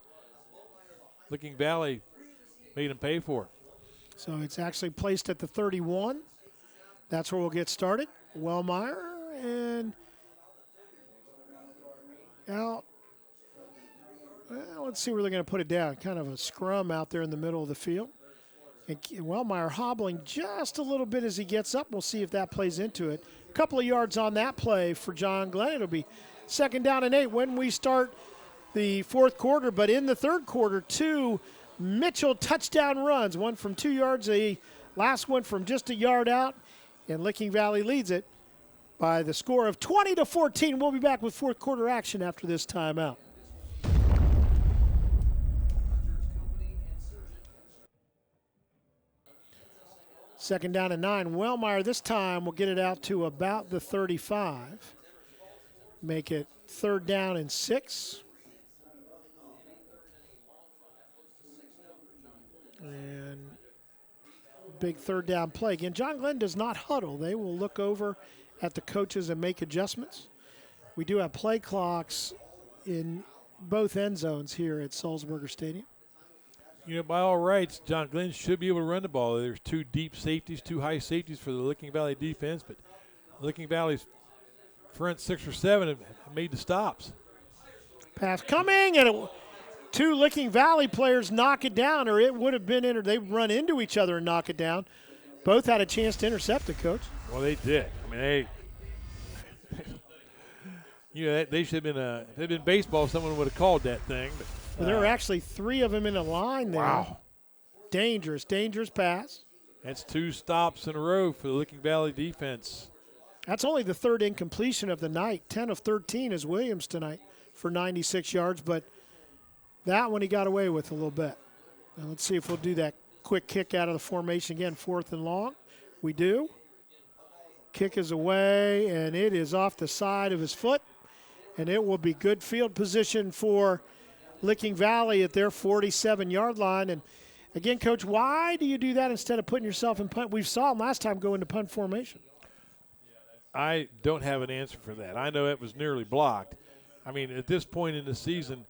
Licking Valley made them pay for it. So it's actually placed at the 31. That's where we'll get started. Wellmeyer and out. Well, let's see where they're going to put it down. Kind of a scrum out there in the middle of the field. And Wellmeyer hobbling just a little bit as he gets up. We'll see if that plays into it. A couple of yards on that play for John Glenn. It'll be 2nd down and 8 when we start the fourth quarter, but in the third quarter, 2 Mitchell touchdown runs, one from 2 yards, the last one from just a yard out, and Licking Valley leads it by the score of 20-14. We'll be back with fourth quarter action after this timeout. Second down and 9. Wellmeyer this time will get it out to about the 35. Make it third down and 6. And big third down play. Again, John Glenn does not huddle. They will look over at the coaches and make adjustments. We do have play clocks in both end zones here at Sulzberger Stadium. You know, by all rights, John Glenn should be able to run the ball. There's 2 deep safeties, 2 high safeties for the Licking Valley defense, but Licking Valley's front 6 or 7 have made the stops. Pass coming, and 2 Licking Valley players knock it down, or it would have been entered. They run into each other and knock it down. Both had a chance to intercept it, Coach. Well, they did. I mean, they should have been if it had been baseball, someone would have called that thing. But, well, there were actually 3 of them in a line there. Wow. Dangerous pass. That's 2 stops in a row for the Licking Valley defense. That's only the 3rd incompletion of the night. 10 of 13 is Williams tonight for 96 yards, but that one he got away with a little bit. Now let's see if we'll do that quick kick out of the formation again, 4th and long. We do. Kick is away, and it is off the side of his foot, and it will be good field position for Licking Valley at their 47-yard line. And again, Coach, why do you do that instead of putting yourself in punt? We saw him last time go into punt formation. I don't have an answer for that. I know it was nearly blocked. I mean, at this point in the season,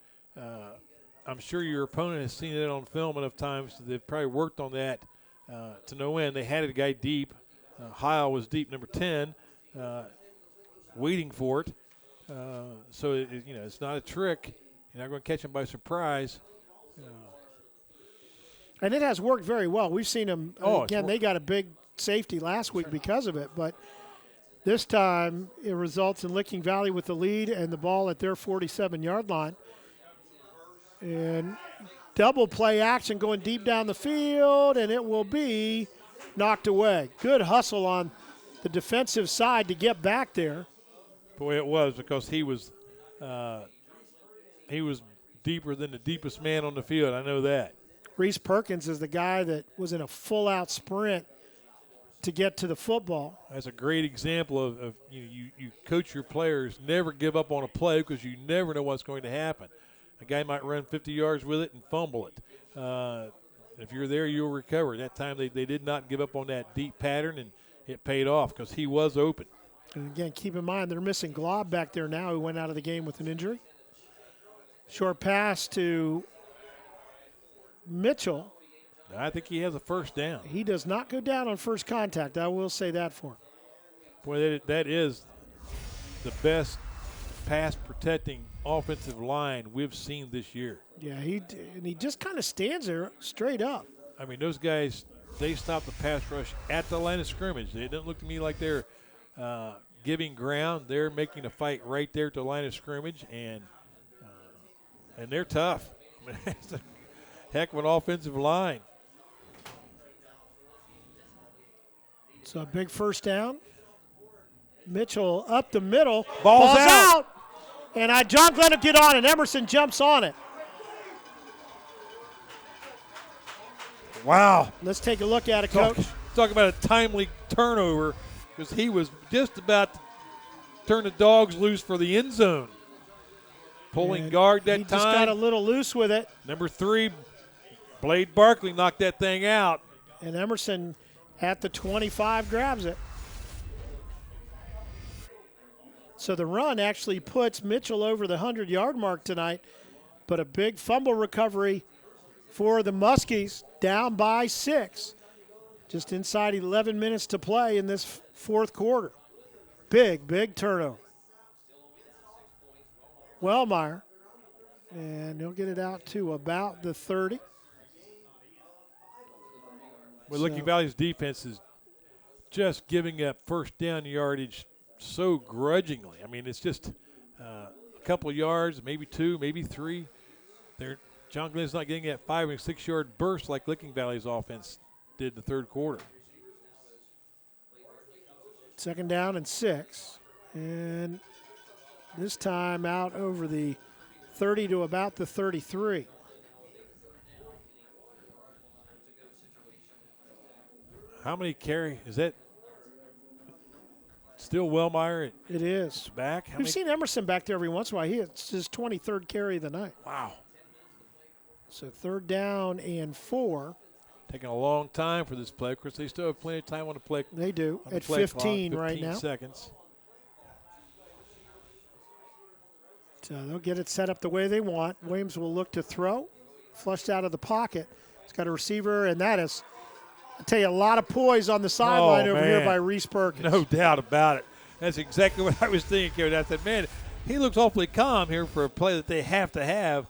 I'm sure your opponent has seen it on film enough times. They've probably worked on that to no end. They had a guy deep. Heil was deep, number 10, waiting for it. So, it's not a trick. You're not going to catch him by surprise. And it has worked very well. We've seen them. Again, they got a big safety last week because of it. But this time it results in Licking Valley with the lead and the ball at their 47-yard line. And double play action going deep down the field, and it will be knocked away. Good hustle on the defensive side to get back there. Boy, it was, because he was deeper than the deepest man on the field. I know that. Reese Perkins is the guy that was in a full-out sprint to get to the football. That's a great example of you coach your players, never give up on a play, because you never know what's going to happen. A guy might run 50 yards with it and fumble it. If you're there, you'll recover. That time they did not give up on that deep pattern, and it paid off because he was open. And again, keep in mind, they're missing Glob back there now, who went out of the game with an injury. Short pass to Mitchell. I think he has a first down. He does not go down on first contact. I will say that for him. Boy, that is the best pass-protecting offensive line we've seen this year. Yeah, he just kind of stands there straight up. I mean, those guys, they stop the pass rush at the line of scrimmage. They don't look to me like they're giving ground. They're making a fight right there at the line of scrimmage, and they're tough. I mean, it's a heck of an offensive line. So a big first down. Mitchell up the middle. Ball's out. And John Glenn will get on, and Emerson jumps on it. Wow. Let's take a look at it, Coach. Talk about a timely turnover, because he was just about to turn the dogs loose for the end zone. Pulling guard that time. He just got a little loose with it. Number 3, Blade Barkley knocked that thing out. And Emerson at the 25 grabs it. So the run actually puts Mitchell over the 100-yard mark tonight, but a big fumble recovery for the Muskies, down by 6. Just inside 11 minutes to play in this fourth quarter. Big turnover. Wellmeyer, and he'll get it out to about the 30. Well, Licking Valley's defense is just giving up first down yardage so grudgingly. I mean, it's just couple of yards, maybe 2, maybe 3. John Glenn's not getting that 5 and 6 yard burst like Licking Valley's offense did in the third quarter. 2nd down and 6. And this time out over the 30 to about the 33. How many carry? Is that still Wellmeyer? It is. Back? We've seen Emerson back there every once in a while. It's his 23rd carry of the night. Wow. So 3rd down and 4. Taking a long time for this play. Of course, they still have plenty of time on the play. They do. On the At play 15 clock, right now. 15 seconds. So they'll get it set up the way they want. Williams will look to throw. Flushed out of the pocket. He's got a receiver, and that is, I tell you, a lot of poise on the sideline over here by Reese Perkins. No doubt about it. That's exactly what I was thinking, Kevin. I said, man, he looks awfully calm here for a play that they have to have.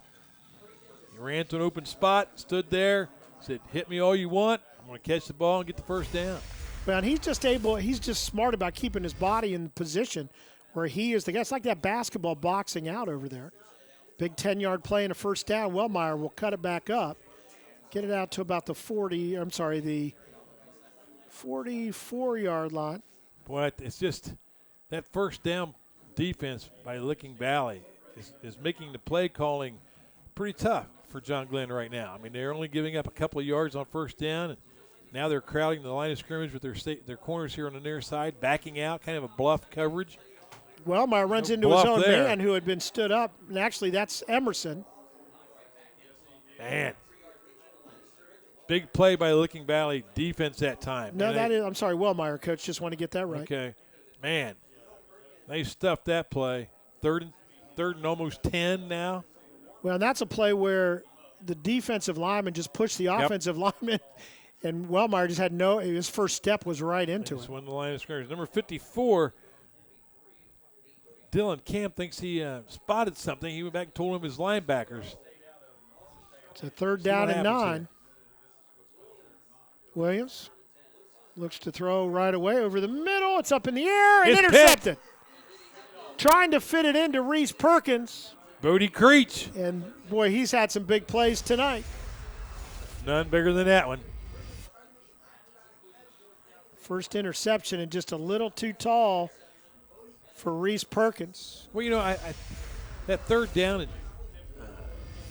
He ran to an open spot, stood there, said, hit me all you want. I'm going to catch the ball and get the first down. Well, and he's just smart about keeping his body in position where he is the guy. It's like that basketball boxing out over there. Big 10-yard play and a first down. Wellmeyer will cut it back up, get it out to about the 44-yard line. Boy, it's just that first down defense by Licking Valley is making the play calling pretty tough for John Glenn right now. I mean, they're only giving up a couple of yards on first down, and now they're crowding the line of scrimmage with their corners here on the near side, backing out, kind of a bluff coverage. Wellmeyer runs into his own man who had been stood up, and actually that's Emerson. Man. Big play by Licking Valley defense that time. No, I'm sorry, Wellmeyer, coach. Just want to get that right. Okay. Man, they stuffed that play. Third and almost 10 now. Well, that's a play where the defensive lineman just pushed the offensive lineman, and Wellmeyer just had his first step was right into it. Won the line of scrimmage. Number 54, Dylan Camp thinks he spotted something. He went back and told him his linebackers. It's a 3rd down and 9. Here. Williams looks to throw right away over the middle. It's up in the air and intercepted. Trying to fit it into Reese Perkins. Bodie Creech. And, boy, he's had some big plays tonight. None bigger than that one. First interception and just a little too tall for Reese Perkins. Well, that 3rd down and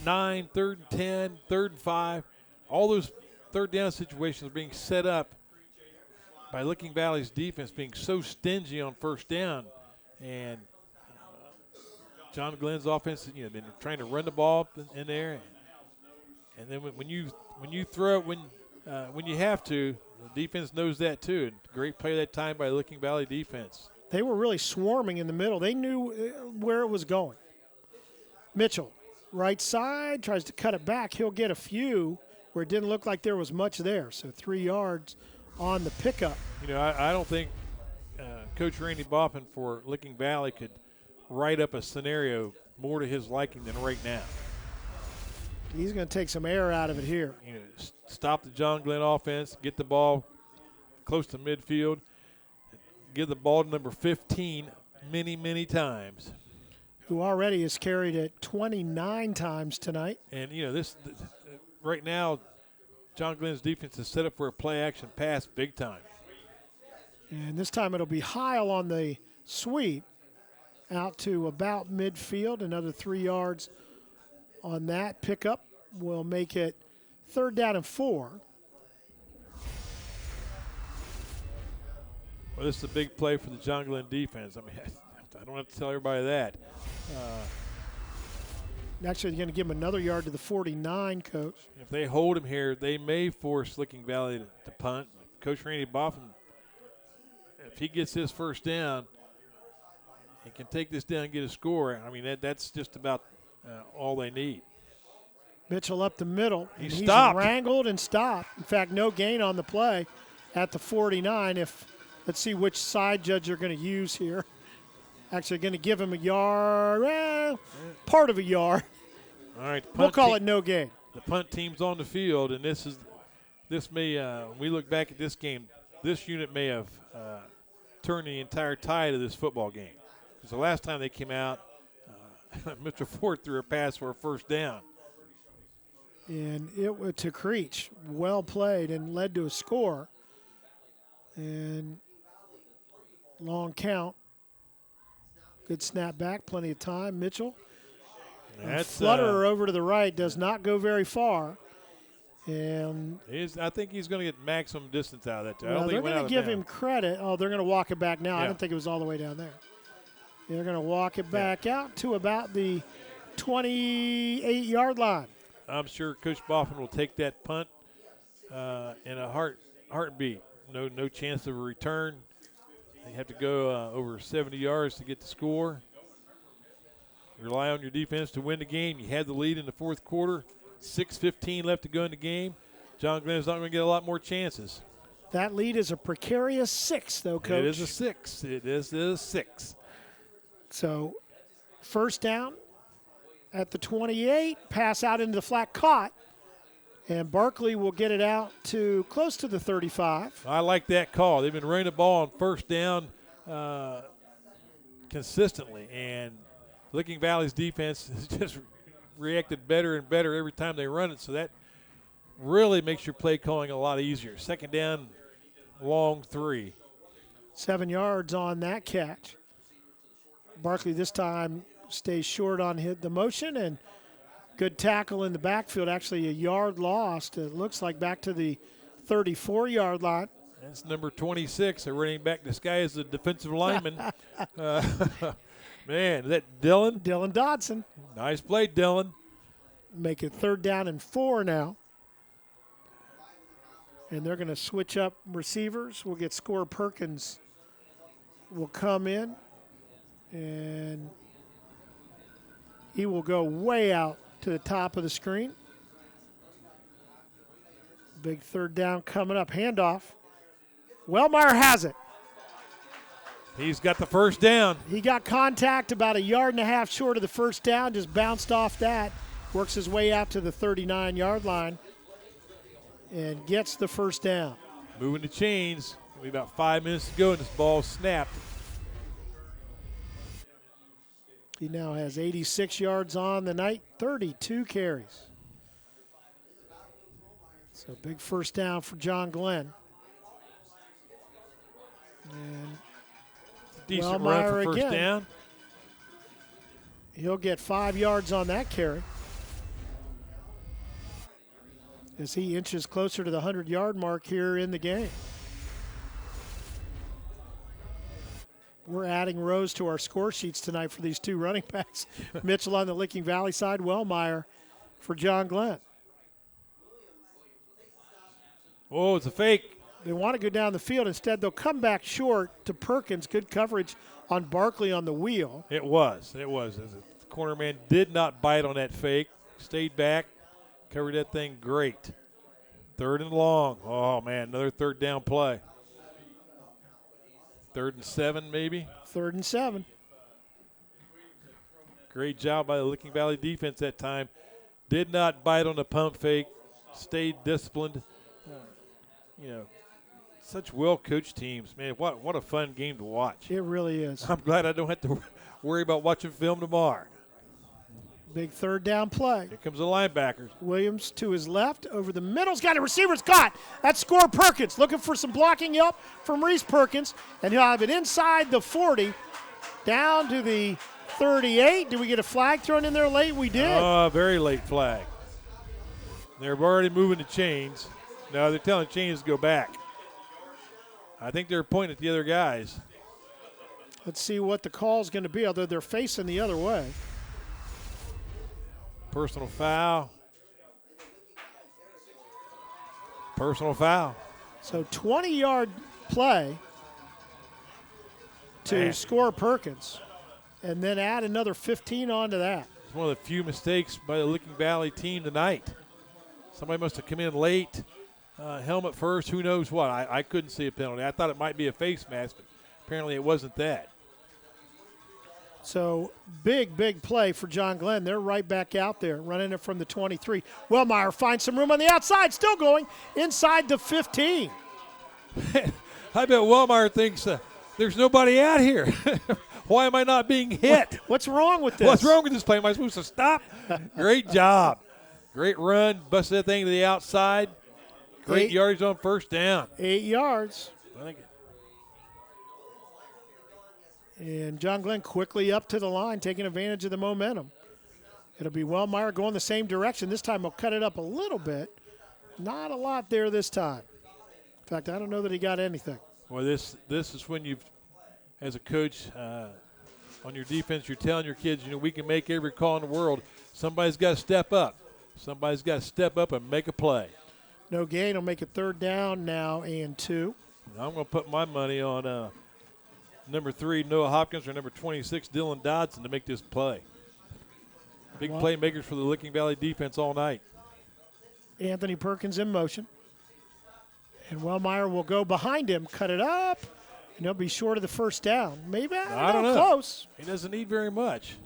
9, 3rd and 10, 3rd and 5, all those 3rd down situations being set up by Licking Valley's defense being so stingy on first down, and John Glenn's offense, been trying to run the ball in there, and then when you throw it when you have to, the defense knows that too. And great play that time by Licking Valley defense. They were really swarming in the middle. They knew where it was going. Mitchell, right side, tries to cut it back. He'll get a few where it didn't look like there was much there. So 3 yards on the pickup. I don't think Coach Randy Boffin for Licking Valley could write up a scenario more to his liking than right now. He's going to take some air out of it here. Stop the John Glenn offense, get the ball close to midfield, give the ball to number 15 many, many times. Who already has carried it 29 times tonight. And, right now, John Glenn's defense is set up for a play-action pass big time. And this time it'll be Heil on the sweep out to about midfield. Another 3 yards on that pickup will make it 3rd down and 4. Well, this is a big play for the John Glenn defense. I mean, I don't have to tell everybody that. Actually, they're going to give him another yard to the 49, Coach. If they hold him here, they may force Licking Valley to punt. Coach Randy Boffin, if he gets this first down, he can take this down and get a score. I mean, that's just about all they need. Mitchell up the middle. He's stopped. Wrangled and stopped. In fact, no gain on the play at the 49. Let's see which side judge they're going to use here. Actually going to give him a yard, part of a yard. All right. We'll call it no gain. The punt team's on the field, and this may, when we look back at this game, this unit may have turned the entire tide of this football game. Because the last time they came out, Mr. Ford threw a pass for a first down. And it was to Creech. Well played and led to a score. And long count. Good snap back, plenty of time. Mitchell. That's Flutterer over to the right, does not go very far. And I think he's going to get maximum distance out of that. I well, don't they're think going to give him credit. Oh, they're going to walk it back now. I Yeah. didn't think it was all the way down there. They're going to walk it back out to about the 28-yard line. I'm sure Coach Boffin will take that punt in a heartbeat. No chance of a return. They have to go over 70 yards to get the score. Rely on your defense to win the game. You had the lead in the fourth quarter. 6:15 left to go in the game. John Glenn's not going to get a lot more chances. That lead is a precarious 6, though, Coach. It is a 6. It is a 6. So first down at the 28, pass out into the flat, caught. And Barkley will get it out to close to the 35. I like that call. They've been running the ball on first down consistently, and Licking Valley's defense has just reacted better and better every time they run it, so that really makes your play calling a lot easier. Second down, long 3. 7 yards on that catch. Barkley this time stays short on the motion, and good tackle in the backfield. Actually, a yard lost. It looks like back to the 34-yard line. That's number 26, a running back disguised as a defensive lineman. Man, is that Dylan? Dylan Dodson. Nice play, Dylan. Make it 3rd down and 4 now. And they're going to switch up receivers. We'll get Score Perkins will come in, and he will go way out to the top of the screen. Big 3rd down coming up. Handoff. Wellmeyer has it. He's got the first down. He got contact about 1.5 yards short of the first down, just bounced off that, works his way out to the 39-yard line, and gets the first down. Moving the chains. Be about 5 minutes to go, and this ball snapped. He now has 86 yards on the night, 32 carries. So big first down for John Glenn. And Decent Wellmeyer run for first again. down. He'll get 5 yards on that carry as he inches closer to the 100-yard mark here in the game. We're adding rows to our score sheets tonight for these 2 running backs. Mitchell on the Licking Valley side, Wellmeyer for John Glenn. Oh, it's a fake. They want to go down the field. Instead, they'll come back short to Perkins. Good coverage on Barkley on the wheel. It was. The corner man did not bite on that fake. Stayed back. Covered that thing great. 3rd and long. Oh, man, another 3rd down play. 3rd and 7 maybe. 3rd and 7. Great job by the Licking Valley defense that time. Did not bite on the pump fake. Stayed disciplined. Such well-coached teams. Man, what a fun game to watch. It really is. I'm glad I don't have to worry about watching film tomorrow. Big 3rd down play. Here comes the linebackers. Williams to his left, over the middle's got a receiver's got. That's Score Perkins looking for some blocking help from Reese Perkins, and he'll have it inside the 40, down to the 38. Did we get a flag thrown in there late? We did. Oh, very late flag. They're already moving the chains. No, they're telling the chains to go back. I think they're pointing at the other guys. Let's see what the call's going to be, although they're facing the other way. Personal foul. Personal foul. So 20-yard play to Man. Score Perkins, and then add another 15 onto that. It's one of the few mistakes by the Licking Valley team tonight. Somebody must have come in late. Helmet first, who knows what. I couldn't see a penalty. I thought it might be a face mask, but apparently it wasn't that. So big play for John Glenn. They're right back out there, running it from the 23. Wellmeyer finds some room on the outside, still going inside the 15. I bet Wellmeyer thinks there's nobody out here. Why am I not being hit? What's wrong with this? What's wrong with this play? Am I supposed to stop? Great job. Great run. Busted that thing to the outside. Great yardage on first down. 8 yards. I think And John Glenn quickly up to the line, taking advantage of the momentum. It'll be Wellmeyer going the same direction. This time he'll cut it up a little bit. Not a lot there this time. In fact, I don't know that he got anything. Well, this is when you've, as a coach, on your defense, you're telling your kids, we can make every call in the world. Somebody's got to step up. Somebody's got to step up and make a play. No gain. Will make it 3rd down now and 2. I'm going to put my money on number 3, Noah Hopkins, or number 26, Dylan Dodson, to make this play. Big playmakers for the Licking Valley defense all night. Anthony Perkins in motion. And Wellmeyer will go behind him, cut it up, and he'll be short of the first down. Maybe I don't know. Close. He doesn't need very much.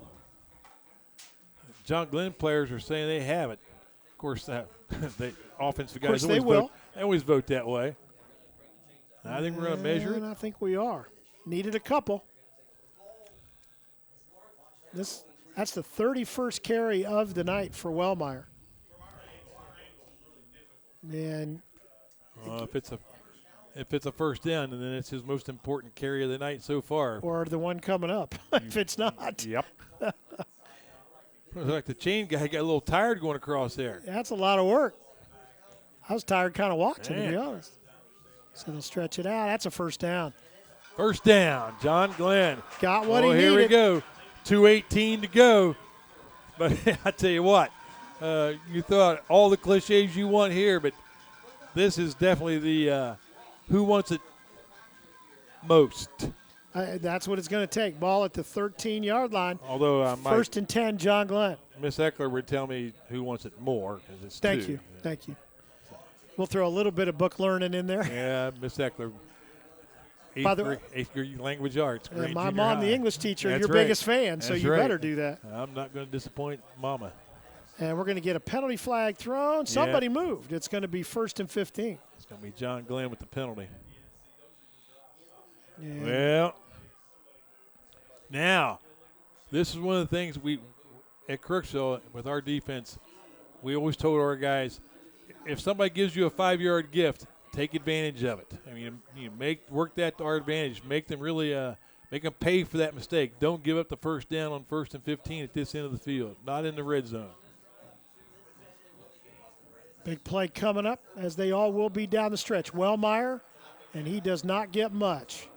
John Glenn players are saying they have it. Of course, the offensive guys always vote that way. I think we're going to measure it. I think we are. Needed a couple. That's the 31st carry of the night for Wellmeyer. And if it's a first down, and then it's his most important carry of the night so far. Or the one coming up, if it's not. Yep. Looks like the chain guy got a little tired going across there. That's a lot of work. I was tired kind of watching, Man. to be honest. So they'll stretch it out. That's a first down. First down, John Glenn. Got what he needed. Here we go. 2:18 to go. But I tell you what, you thought all the cliches you want here, but this is definitely the who wants it most. That's what it's going to take. Ball at the 13-yard line. Although First and 10, John Glenn. Miss Eckler would tell me who wants it more, 'cause it's Thank 2. you. Thank you. We'll throw a little bit of book learning in there. Yeah, Miss Eckler. By the way, 8th grade language arts. And my mom, the English teacher, That's your right. biggest fan, so That's you right. better do that. I'm not going to disappoint Mama. And we're going to get a penalty flag thrown. Somebody moved. It's going to be 1st and 15. It's going to be John Glenn with the penalty. Yeah. Well, now, this is one of the things we at Crooksville with our defense, we always told our guys, if somebody gives you a 5-yard gift, take advantage of it. I mean, work that to our advantage. Make them really make them pay for that mistake. Don't give up the first down on 1st and 15 at this end of the field, not in the red zone. Big play coming up, as they all will be down the stretch. Wellmeyer, and he does not get much.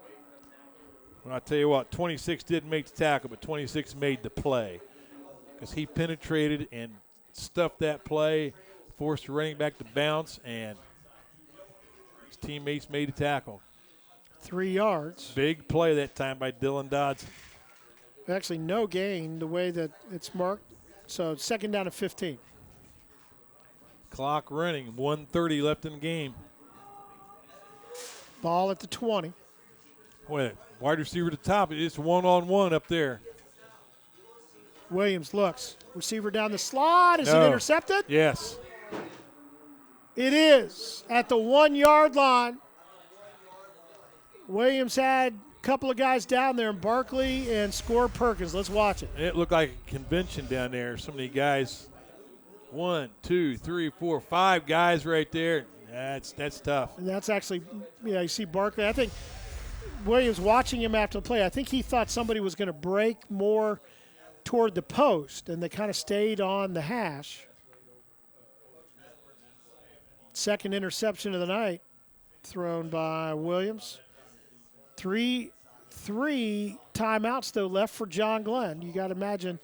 Well, I tell you what, 26 didn't make the tackle, but 26 made the play because he penetrated and stuffed that play, forced the running back to bounce, and his teammates made a tackle. 3 yards. Big play that time by Dylan Dodson. Actually, no gain the way that it's marked. So 2nd down and 15. Clock running, 1:30 left in the game. Ball at the 20. Wait, wide receiver at the top. It's one-on-one up there. Williams looks. Receiver down the slot. Is it No. intercepted? Yes. It is at the 1-yard line. Williams had a couple of guys down there, Barkley and Perkins. Let's watch it. It looked like a convention down there. So many guys. 1, 2, 3, 4, 5 guys right there. That's tough. And that's actually, you see Barkley. I think Williams watching him after the play, I think he thought somebody was going to break more toward the post, and they kind of stayed on the hash. 2nd interception of the night thrown by Williams. Three timeouts, though, left for John Glenn. You got to imagine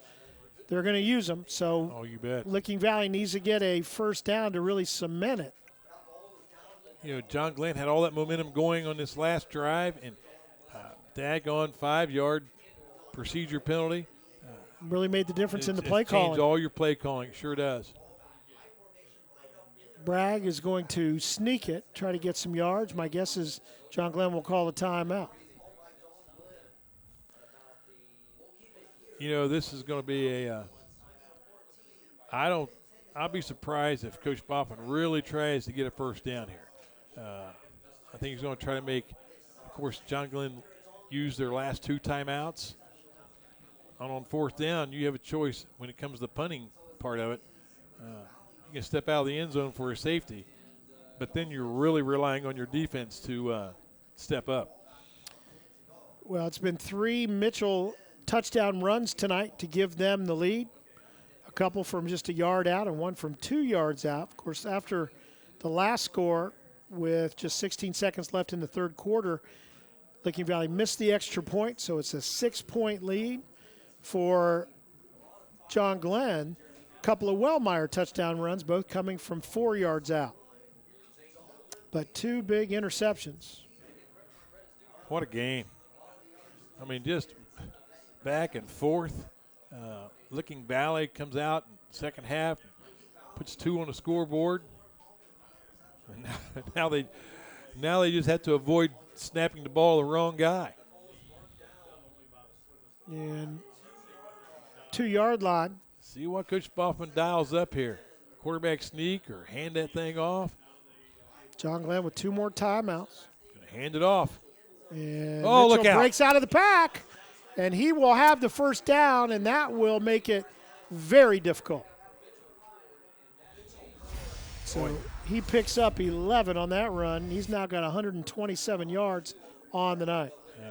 they're going to use them. So You bet. Licking Valley needs to get a first down to really cement it. John Glenn had all that momentum going on this last drive, and daggone 5-yard procedure penalty. Really made the difference in the It play changed calling. all your play calling. It sure does. Bragg is going to sneak it, try to get some yards. My guess is John Glenn will call a timeout. This is going to be I'll be surprised if Coach Boffin really tries to get a first down here. I think he's going to try to make, of course, John Glenn used their last 2 timeouts. on fourth down, you have a choice when it comes to the punting part of it. You can step out of the end zone for a safety, but then you're really relying on your defense to step up. Well, it's been 3 Mitchell touchdown runs tonight to give them the lead. A couple from just a yard out and one from 2 yards out. Of course, after the last score with just 16 seconds left in the third quarter, Licking Valley missed the extra point, so it's a 6-point lead for John Glenn. A couple of Wellmeyer touchdown runs, both coming from 4 yards out. But 2 big interceptions. What a game. I mean, just back and forth. Licking Valley comes out in the second half, puts 2 on the scoreboard. And now they just have to avoid snapping the ball to the wrong guy. And 2-yard line. See what Coach Boffman dials up here. Quarterback sneak or hand that thing off. John Glenn with 2 more timeouts. Gonna hand it off. And Mitchell look out. Breaks out of the pack, and he will have the first down, and that will make it very difficult. So he picks up 11 on that run. He's now got 127 yards on the night. Yeah.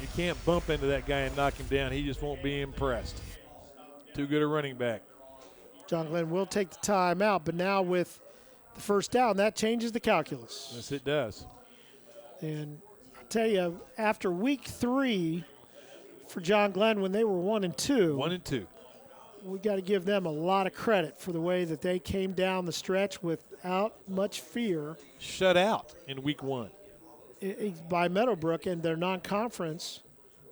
You can't bump into that guy and knock him down. He just won't be impressed. Too good a running back. John Glenn will take the timeout, but now with the first down, that changes the calculus. Yes, it does. And I'll tell you, after week 3 for John Glenn when they were 1-2. 1-2. We got to give them a lot of credit for the way that they came down the stretch without much fear. Shut out in week 1. By Meadowbrook in their non-conference,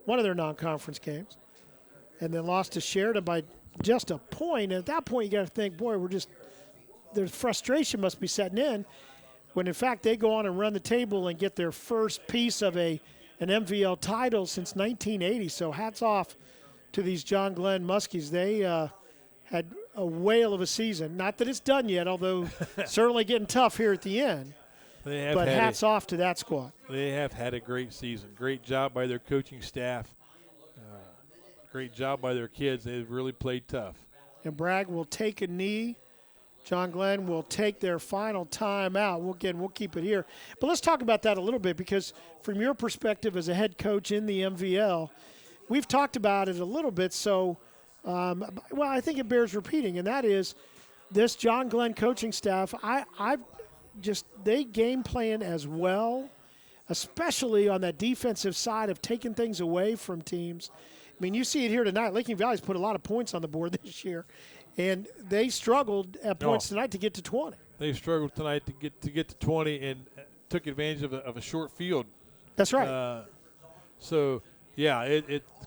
one of their non-conference games, and then lost to Sheridan by just a point. And at that point, you got to think, boy, there's frustration must be setting in. When in fact they go on and run the table and get their first piece of an MVL title since 1980. So hats off to these John Glenn Muskies. They had a whale of a season. Not that it's done yet, although certainly getting tough here at the end. But hats off to that squad. They have had a great season. Great job by their coaching staff. Great job by their kids. They've really played tough. And Bragg will take a knee. John Glenn will take their final time out. We'll keep it here. But let's talk about that a little bit, because from your perspective as a head coach in the MVL, we've talked about it a little bit. So, I think it bears repeating, and that is this John Glenn coaching staff, they game plan as well, especially on that defensive side of taking things away from teams. I mean, you see it here tonight. Licking Valley's put a lot of points on the board this year, and they struggled at points tonight to get to 20. They struggled tonight to get to 20 and took advantage of a short field. That's right.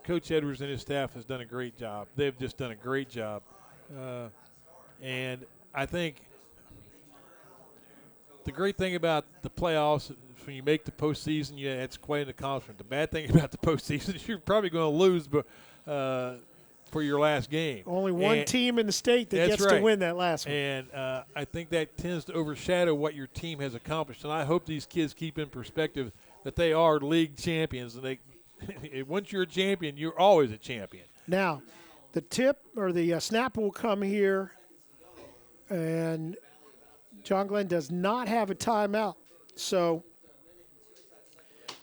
Coach Edwards and his staff has done a great job. They've just done a great job. And I think the great thing about the playoffs is when you make the postseason, it's quite an accomplishment. The bad thing about the postseason is you're probably going to lose for your last game. Only one team in the state that gets to win that last one. And I think that tends to overshadow what your team has accomplished. And I hope these kids keep in perspective that they are league champions. And once you're a champion, you're always a champion. Now, the tip or the snap will come here, and John Glenn does not have a timeout. So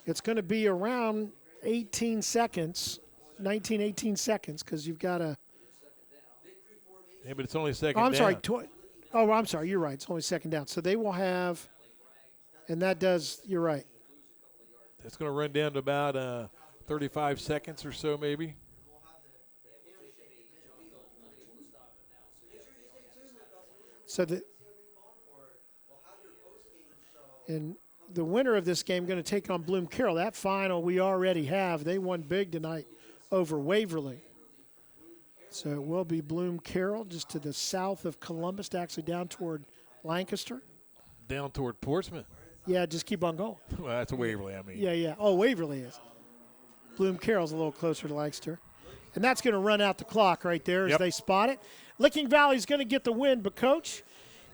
it's going to be around 18 seconds, 18 seconds, because you've got a – Yeah, but it's only second down. I'm sorry. You're right. It's only second down. So they will have – and that does – you're right. It's going to run down to about 35 seconds or so maybe. So and the winner of this game going to take on Bloom Carroll. That final we already have. They won big tonight over Waverly. So it will be Bloom Carroll just to the south of Columbus, actually down toward Lancaster. Down toward Portsmouth. Yeah, just keep on going. Well, that's Waverly, I mean. Yeah. Oh, Waverly is. Bloom Carroll's a little closer to Lancaster. And that's going to run out the clock right there as they spot it. Licking Valley's going to get the win, but, Coach,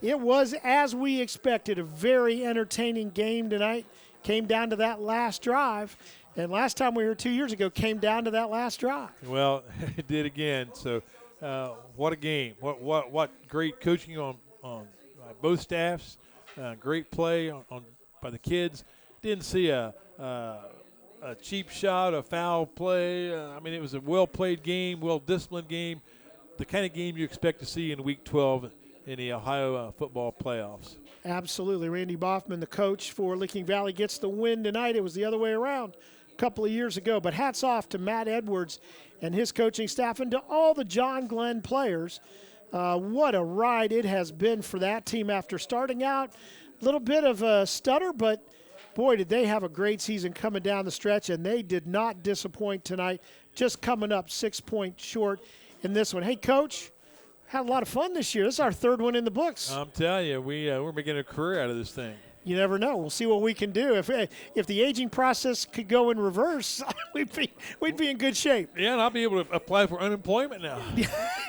it was, as we expected, a very entertaining game tonight. Came down to that last drive, And last time we were 2 years ago came down to that last drive. Well, it did again. So, what a game! What great coaching on both staffs. Great play on by the kids. Didn't see a cheap shot, a foul play. I mean, it was a well-played game, well-disciplined game, the kind of game you expect to see in Week 12 in the Ohio football playoffs. Absolutely. Randy Boffman, the coach for Licking Valley, gets the win tonight. It was the other way around a couple of years ago. But hats off to Matt Edwards and his coaching staff and to all the John Glenn players. What a ride it has been for that team after starting out. A little bit of a stutter, but boy, did they have a great season coming down the stretch, and they did not disappoint tonight, just coming up 6 points short in this one. Hey, Coach, had a lot of fun this year. This is our third one in the books. I'm telling you, we're making a career out of this thing. You never know. We'll see what we can do. If the aging process could go in reverse, we'd be in good shape. Yeah, and I'll be able to apply for unemployment now.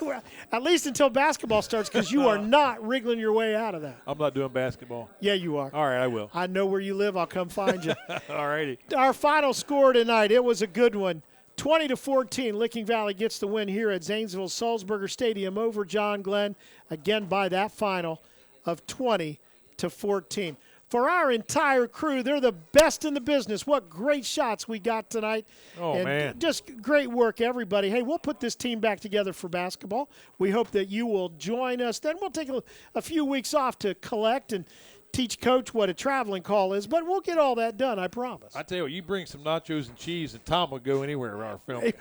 Well, at least until basketball starts, because you are not wriggling your way out of that. I'm not doing basketball. Yeah, you are. All right, I will. I know where you live. I'll come find you. All righty. Our final score tonight, it was a good one. 20-14, Licking Valley gets the win here at Zanesville Sulzberger Stadium over John Glenn, again by that final of 20-14. For our entire crew, they're the best in the business. What great shots we got tonight. Oh, and man. Just great work, everybody. Hey, we'll put this team back together for basketball. We hope that you will join us. Then we'll take a few weeks off to collect and teach Coach what a traveling call is, but we'll get all that done, I promise. I tell you what, you bring some nachos and cheese, and Tom will go anywhere in our film. Hey,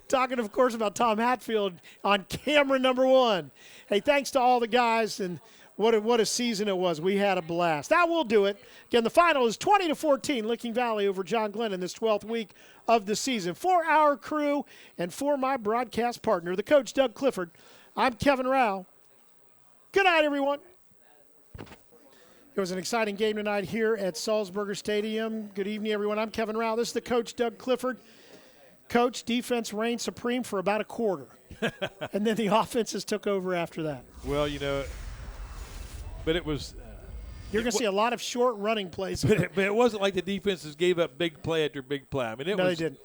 talking, of course, about Tom Hatfield on camera number one. Hey, thanks to all the guys, and what a season it was. We had a blast. That will do it. Again, the final is 20-14, Licking Valley over John Glenn in this 12th week of the season. For our crew and for my broadcast partner, the coach, Doug Clifford, I'm Kevin Rao. Good night, everyone. It was an exciting game tonight here at Sulzberger Stadium. Good evening, everyone. I'm Kevin Rao. This is the coach, Doug Clifford. Coach, defense reigned supreme for about a quarter. And then the offenses took over after that. Well, but it was You're going to see a lot of short running plays. but it wasn't like the defenses gave up big play after big play. I mean, it No, was they didn't.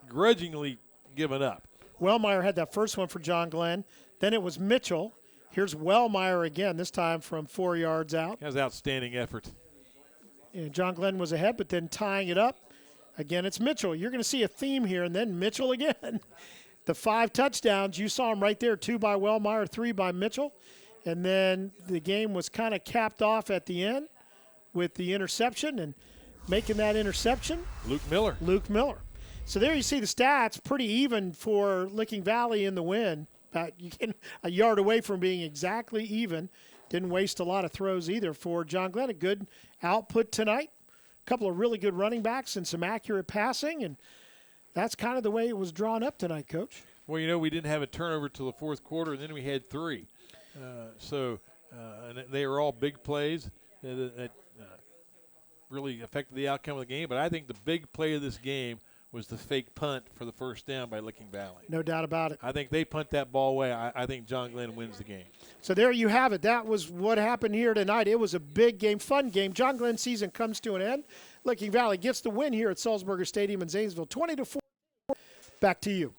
grudgingly given up. Wellmeyer had that first one for John Glenn. Then it was Mitchell. Here's Wellmeyer again, this time from 4 yards out. That was outstanding effort. And John Glenn was ahead, but then tying it up. Again, it's Mitchell. You're going to see a theme here, and then Mitchell again. The 5 touchdowns, you saw them right there, 2 by Wellmeyer, 3 by Mitchell. And then the game was kind of capped off at the end with the interception, and making that interception, Luke Miller. So there you see the stats, pretty even for Licking Valley in the win. You get a yard away from being exactly even. Didn't waste a lot of throws either for John Glenn. A good output tonight. A couple of really good running backs and some accurate passing, and that's kind of the way it was drawn up tonight, Coach. Well, we didn't have a turnover till the fourth quarter, and then we had 3. And they were all big plays that really affected the outcome of the game. But I think the big play of this game was the fake punt for the first down by Licking Valley. No doubt about it. I think they punt that ball away. I think John Glenn wins the game. So there you have it. That was what happened here tonight. It was a big game, fun game. John Glenn's season comes to an end. Licking Valley gets the win here at Sulzberger Stadium in Zanesville, 20-4. Back to you.